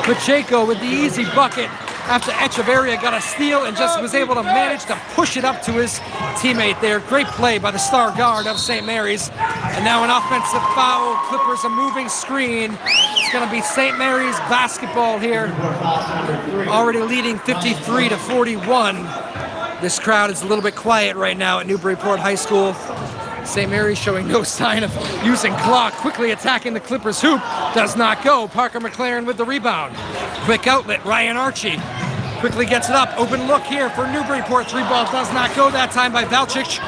Pacheco with the easy bucket. after Echeverria got a steal and just was able to manage to push it up to his teammate there. Great play by the star guard of St. Mary's. And now an offensive foul. Clippers a moving screen. It's going to be St. Mary's basketball here. Already leading 53-41. This crowd is a little bit quiet right now at Newburyport High School. St. Mary's showing no sign of using clock. Quickly attacking the Clippers hoop. Does not go. Parker McLaren with the rebound. Quick outlet. Ryan Archie quickly gets it up. Open look here for Newburyport. 3-ball does not go that time by Valchich.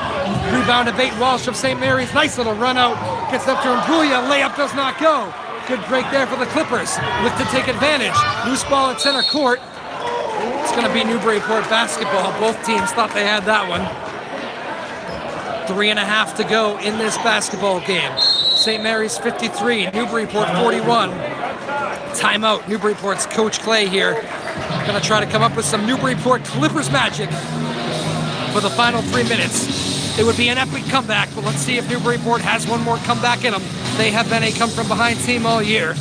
Rebound to Bate Walsh of St. Mary's. Nice little run out. Gets it up to Mbuya. Layup does not go. Good break there for the Clippers. Look to take advantage. Loose ball at center court. It's going to be Newburyport basketball. Both teams thought they had that one. 3.5 to go in this basketball game. St. Mary's 53, Newburyport 41. Timeout. Newburyport's Coach Clay here. Gonna try to come up with some Newburyport Clippers magic for the final 3 minutes. It would be an epic comeback, but let's see if Newburyport has one more comeback in them. They have been a come-from-behind team all year.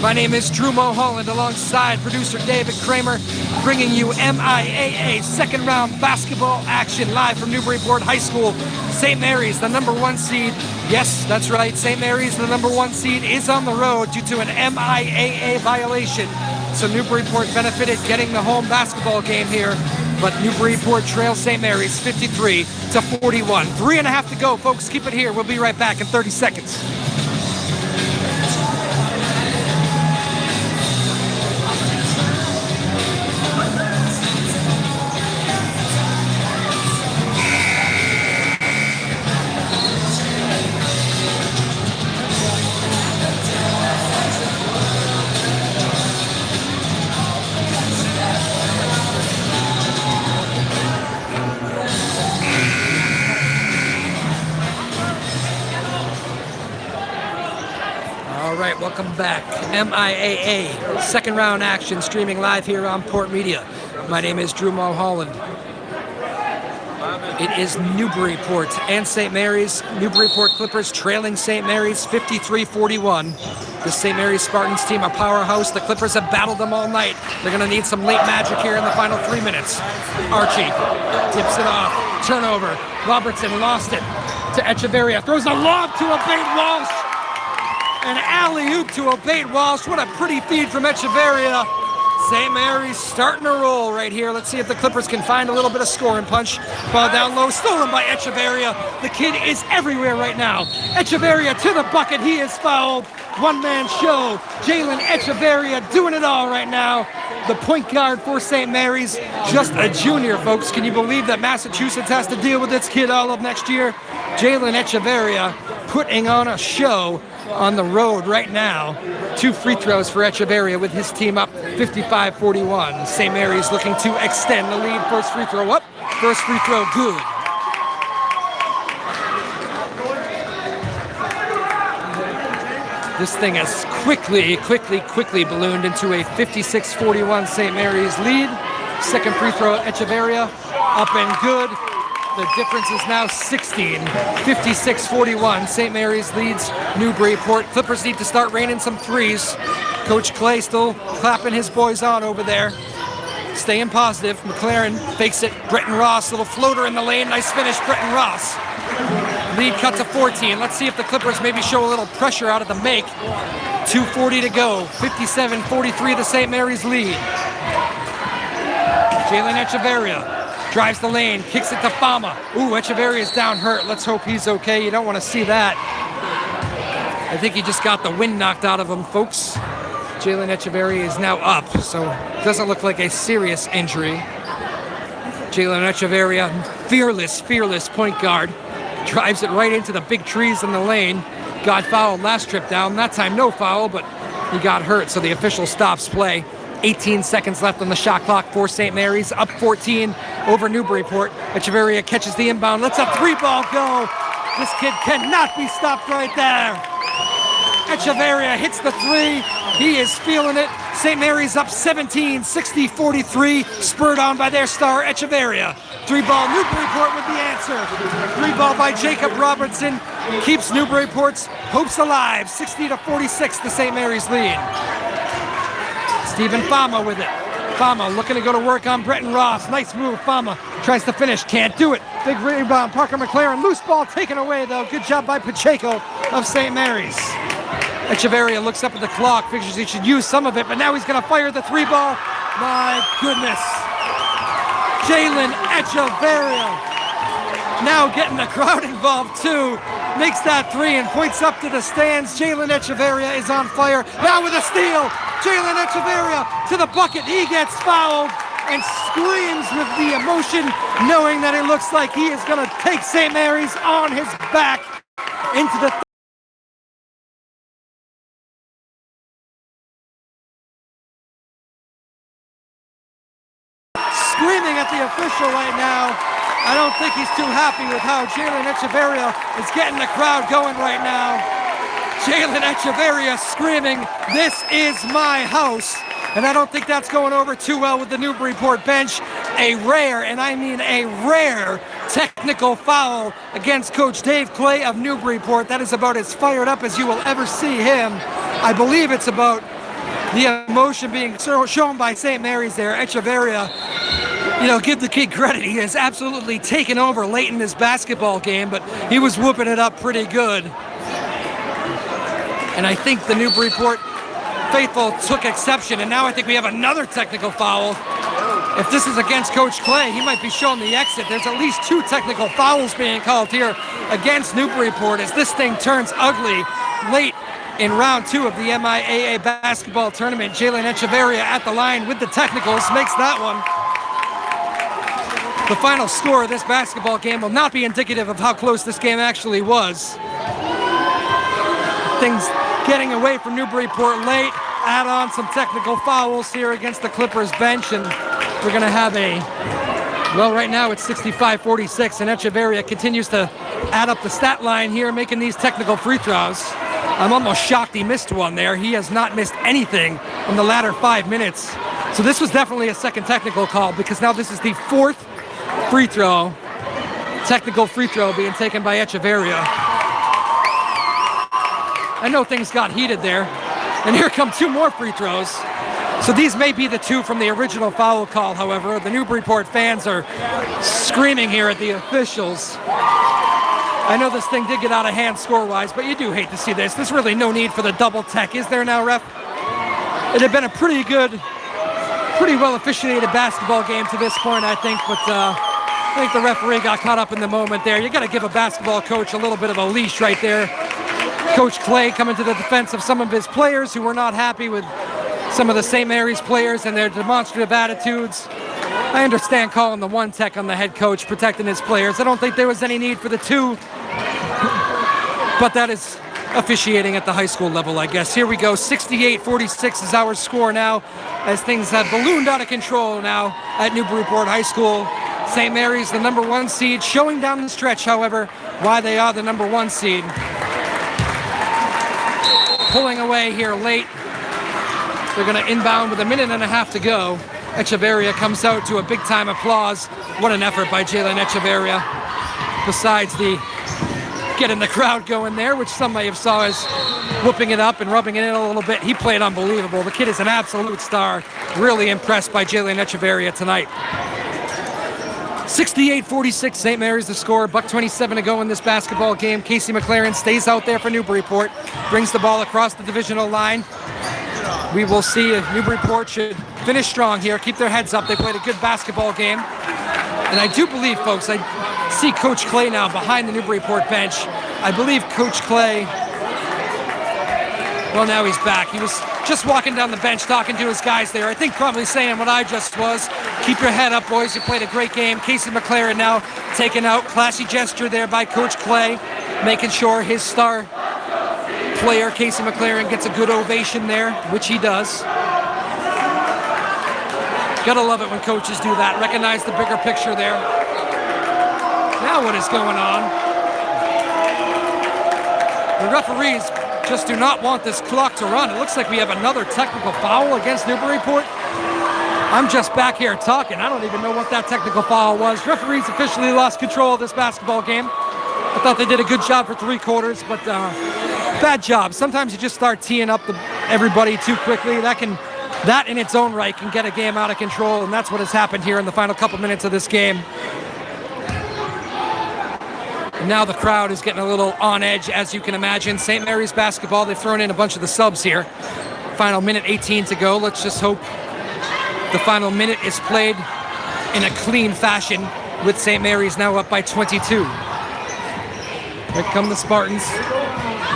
My name is Drew Mulholland, alongside producer David Kramer, bringing you MIAA second round basketball action live from Newburyport High School. St. Mary's, the number 1 seed. Yes, that's right. St. Mary's, the number 1 seed, is on the road due to an MIAA violation. So Newburyport benefited getting the home basketball game here, but Newburyport trails St. Mary's 53-41. 3.5 to go, folks. Keep it here. We'll be right back in 30 seconds. Welcome back. MIAA second round action streaming live here on Port Media. My name is Drew Mulholland. It is Newburyport and St. Mary's. Newburyport Clippers trailing St. Mary's 53-41. The St. Mary's Spartans team, a powerhouse. The Clippers have battled them all night. They're going to need some late magic here in the final 3 minutes. Archie tips it off. Turnover. Robertson lost it to Echeverria. Throws a lob to a Bate Walsh. An alley-oop to a Bate Walsh. What a pretty feed from Echeverria. St. Mary's starting to roll right here. Let's see if the Clippers can find a little bit of scoring punch. Ball down low, stolen by Echeverria. The kid is everywhere right now. Echeverria to the bucket. He is fouled. One-man show. Jalen Echeverria doing it all right now. The point guard for St. Mary's, just a junior, folks. Can you believe that Massachusetts has to deal with this kid all of next year? Jalen Echeverria putting on a show on the road right now. 2 free throws for Echeverria with his team up 55-41. St. Mary's looking to extend the lead. First free throw up. First free throw good. This thing has quickly ballooned into a 56-41 St. Mary's lead. Second free throw, Echeverria, up and good. The difference is now 16. 56-41. St. Mary's leads Newburyport. Clippers need to start raining some threes. Coach Clay still clapping his boys on over there. Staying positive. McLaren fakes it. Bretton Ross, little floater in the lane. Nice finish, Bretton Ross. Lead cut to 14. Let's see if the Clippers maybe show a little pressure out of the make. 2:40 to go. 57-43 the St. Mary's lead. Jalen Echeverria drives the lane, kicks it to Fama. Ooh, Echeverria's down hurt. Let's hope he's okay. You don't want to see that. I think he just got the wind knocked out of him, folks. Jalen Echeverria is now up, so doesn't look like a serious injury. Jalen Echeverria, fearless point guard. Drives it right into the big trees in the lane. Got fouled last trip down. That time no foul, but he got hurt, so the official stops play. 18 seconds left on the shot clock for St. Mary's. Up 14 over Newburyport. Echeverria catches the inbound. Lets a 3-ball go. This kid cannot be stopped right there. Echeverria hits the 3. He is feeling it. St. Mary's up 17, 60-43. Spurred on by their star, Echeverria. 3-ball, Newburyport with the answer. 3-ball by Jacob Robertson keeps Newburyport's hopes alive. 60-46, the St. Mary's lead. Stephen Fama with it. Fama looking to go to work on Bretton Ross. Nice move. Fama tries to finish. Can't do it. Big rebound. Parker McLaren. Loose ball taken away, though. Good job by Pacheco of St. Mary's. Echeverria looks up at the clock. Figures he should use some of it, but now he's going to fire the 3-ball. My goodness. Jalen Echeverria now getting the crowd involved, too. Makes that 3 and points up to the stands. Jalen Echeverria is on fire. Now with a steal. Jalen Echeverria to the bucket. He gets fouled and screams with the emotion, knowing that it looks like he is going to take St. Mary's on his back into the screaming at the official right now. I don't think he's too happy with how Jalen Echeverria is getting the crowd going right now. Jalen Echeverria screaming, "This is my house." And I don't think that's going over too well with the Newburyport bench. A rare, and I mean a rare, technical foul against Coach Dave Clay of Newburyport. That is about as fired up as you will ever see him. I believe it's about the emotion being shown by St. Mary's there. Echeverria, you know, give the kid credit. He has absolutely taken over late in this basketball game, but he was whooping it up pretty good. And I think the Newburyport faithful took exception, and now I think we have another technical foul. If this is against Coach Clay, he might be showing the exit. There's at least 2 technical fouls being called here against Newburyport as this thing turns ugly late in round 2 of the MIAA basketball tournament. Jalen Echeverria at the line with the technicals makes that one. The final score of this basketball game will not be indicative of how close this game actually was. Things getting away from Newburyport late. Add on some technical fouls here against the Clippers bench, and we're going to have well, right now it's 65-46, and Echeverria continues to add up the stat line here, making these technical free throws. I'm almost shocked he missed one there. He has not missed anything in the latter 5 minutes. So this was definitely a second technical call, because now this is the 4th free throw, technical free throw being taken by Echeverria. I know things got heated there, and here come 2 more free throws. So these may be the 2 from the original foul call, however. The Newburyport fans are screaming here at the officials. I know this thing did get out of hand score-wise, but you do hate to see this. There's really no need for the double tech, is there now, ref? It had been a pretty well officiated basketball game to this point, I think, but I think the referee got caught up in the moment there. You got to give a basketball coach a little bit of a leash right there. Coach Clay coming to the defense of some of his players who were not happy with some of the St. Mary's players and their demonstrative attitudes. I understand calling the 1 tech on the head coach, protecting his players. I don't think there was any need for the 2, but that is officiating at the high school level, I guess. Here we go, 68-46 is our score now, as things have ballooned out of control now at Newburyport High School. St. Mary's, the number 1 seed, showing down the stretch, however, why they are the number 1 seed. Pulling away here late. They're going to inbound with 1.5 minutes to go. Echeverria comes out to a big-time applause. What an effort by Jalen Echeverria. Besides the getting the crowd going there, which some may have saw as whooping it up and rubbing it in a little bit. He played unbelievable. The kid is an absolute star. Really impressed by Jalen Echeverria tonight. 68-46, St. Mary's the score. $1:27 to go in this basketball game. Casey McLaren stays out there for Newburyport. Brings the ball across the divisional line. We will see if Newburyport should finish strong here, keep their heads up. They played a good basketball game. And I do believe, folks, I see Coach Clay now behind the Newburyport bench. I believe Coach Clay, well, now he's back. He was just walking down the bench talking to his guys there. I think probably saying what I just was. Keep your head up, boys. You played a great game. Casey McLaren now taken out. Classy gesture there by Coach Clay, making sure his star player, Casey McLaren, gets a good ovation there, which he does. Gotta love it when coaches do that. Recognize the bigger picture there. Now what is going on? The referees just do not want this clock to run. It looks like we have another technical foul against Newburyport. I'm just back here talking. I don't even know what that technical foul was. Referees officially lost control of this basketball game. I thought they did a good job for 3 quarters, but bad job. Sometimes you just start teeing up everybody too quickly. That can that in its own right can get a game out of control, and that's what has happened here in the final couple minutes of this game. And now the crowd is getting a little on edge, as you can imagine. St. Mary's basketball, they've thrown in a bunch of the subs here. Final minute 18 to go. Let's just hope the final minute is played in a clean fashion, with St. Mary's now up by 22. Here come the Spartans.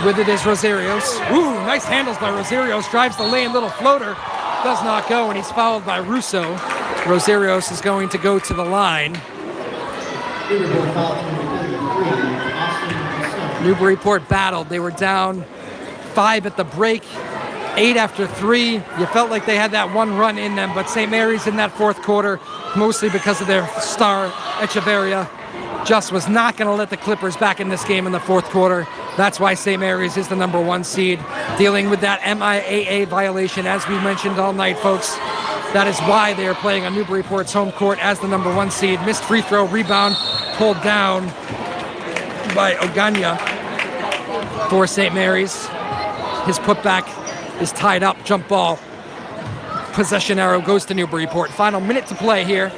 With it is Rosarios. Ooh, nice handles by Rosarios. Drives the lane, little floater. Does not go, and he's fouled by Russo. Rosarios is going to go to the line. Newburyport battled. They were down 5 at the break, 8 after 3. You felt like they had that one run in them, but St. Mary's in that fourth quarter, mostly because of their star, Echeverria, just was not going to let the Clippers back in this game in the fourth quarter. That's why St. Mary's is the number 1 seed, dealing with that MIAA violation, as we mentioned all night, folks. That is why they are playing on Newburyport's home court as the number 1 seed. Missed free throw, rebound, pulled down by Oganya for St. Mary's. His putback is tied up, jump ball. Possession arrow goes to Newburyport. Final minute to play here.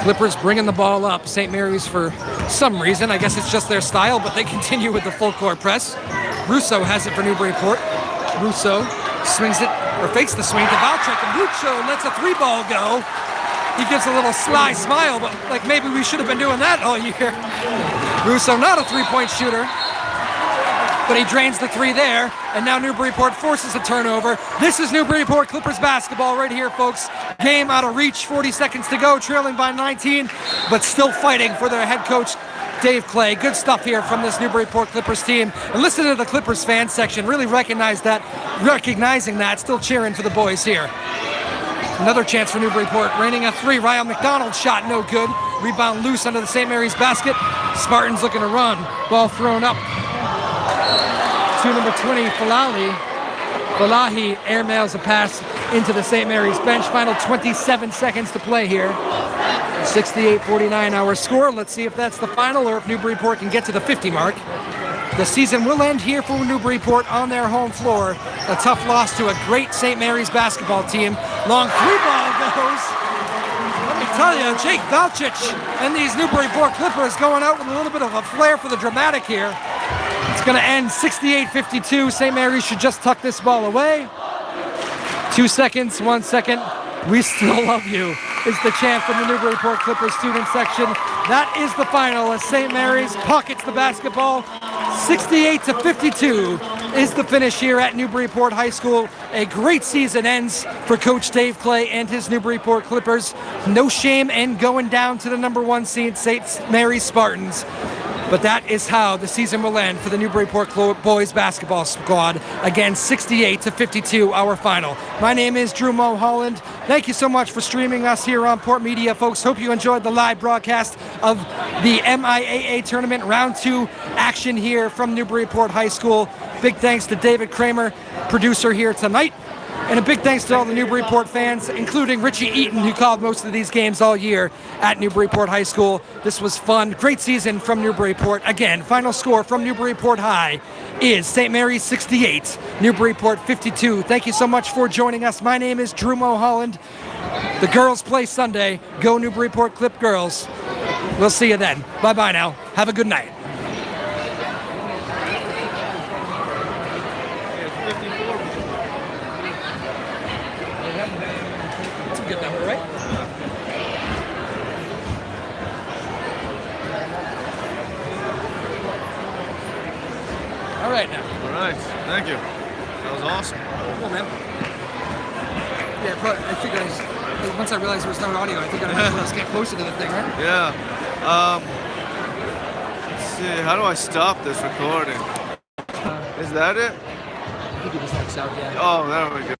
Clippers bringing the ball up. St. Mary's, for some reason, I guess it's just their style, but they continue with the full court press. Russo has it for Newburyport. Russo swings it, or fakes the swing to Valtrek, and Russo lets a 3-ball go. He gives a little sly smile, but like maybe we should have been doing that all year. Russo not a 3-point shooter, but he drains the 3 there, and now Newburyport forces a turnover. This is Newburyport Clippers basketball right here, folks. Game out of reach, 40 seconds to go, trailing by 19, but still fighting for their head coach, Dave Clay. Good stuff here from this Newburyport Clippers team. And listen to the Clippers fan section, really recognizing that, still cheering for the boys here. Another chance for Newburyport, raining a 3. Ryan McDonald's shot, no good. Rebound loose under the St. Mary's basket. Spartans looking to run. Ball thrown up to number 20, Falahi. Falahi airmails a pass into the St. Mary's bench. Final 27 seconds to play here. 68-49 our score. Let's see if that's the final or if Newburyport can get to the 50 mark. The season will end here for Newburyport on their home floor. A tough loss to a great St. Mary's basketball team. Long 3-ball goes. Let me tell you, Jake Valchich and these Newburyport Clippers going out with a little bit of a flair for the dramatic here. It's going to end 68-52. St. Mary's should just tuck this ball away. 2 seconds, 1 second. We still love you is the chant from the Newburyport Clippers student section. That is the final as St. Mary's pockets the basketball. 68-52 is the finish here at Newburyport High School. A great season ends for Coach Dave Clay and his Newburyport Clippers. No shame in going down to the number 1 seed St. Mary's Spartans. But that is how the season will end for the Newburyport boys basketball squad. Again, 68-52, our final. My name is Drew Mulholland. Thank you so much for streaming us here on Port Media, folks. Hope you enjoyed the live broadcast of the MIAA tournament round 2 action here from Newburyport High School. Big thanks to David Kramer, producer here tonight. And a big thanks to all the Newburyport fans, including Richie Eaton, who called most of these games all year at Newburyport High School. This was fun. Great season from Newburyport. Again, final score from Newburyport High is St. Mary's 68, Newburyport 52. Thank you so much for joining us. My name is Drew Mulholland. The girls play Sunday. Go Newburyport Clip Girls. We'll see you then. Bye-bye now. Have a good night. Good number, right? All right now. All right, thank you. That was awesome. Cool, man. Yeah, but I think once I realized there was no audio, I think I might as well just get closer to the thing, right? Yeah. Let's see, how do I stop this recording? Is that it? I think you just X out, yeah. Oh, there we go.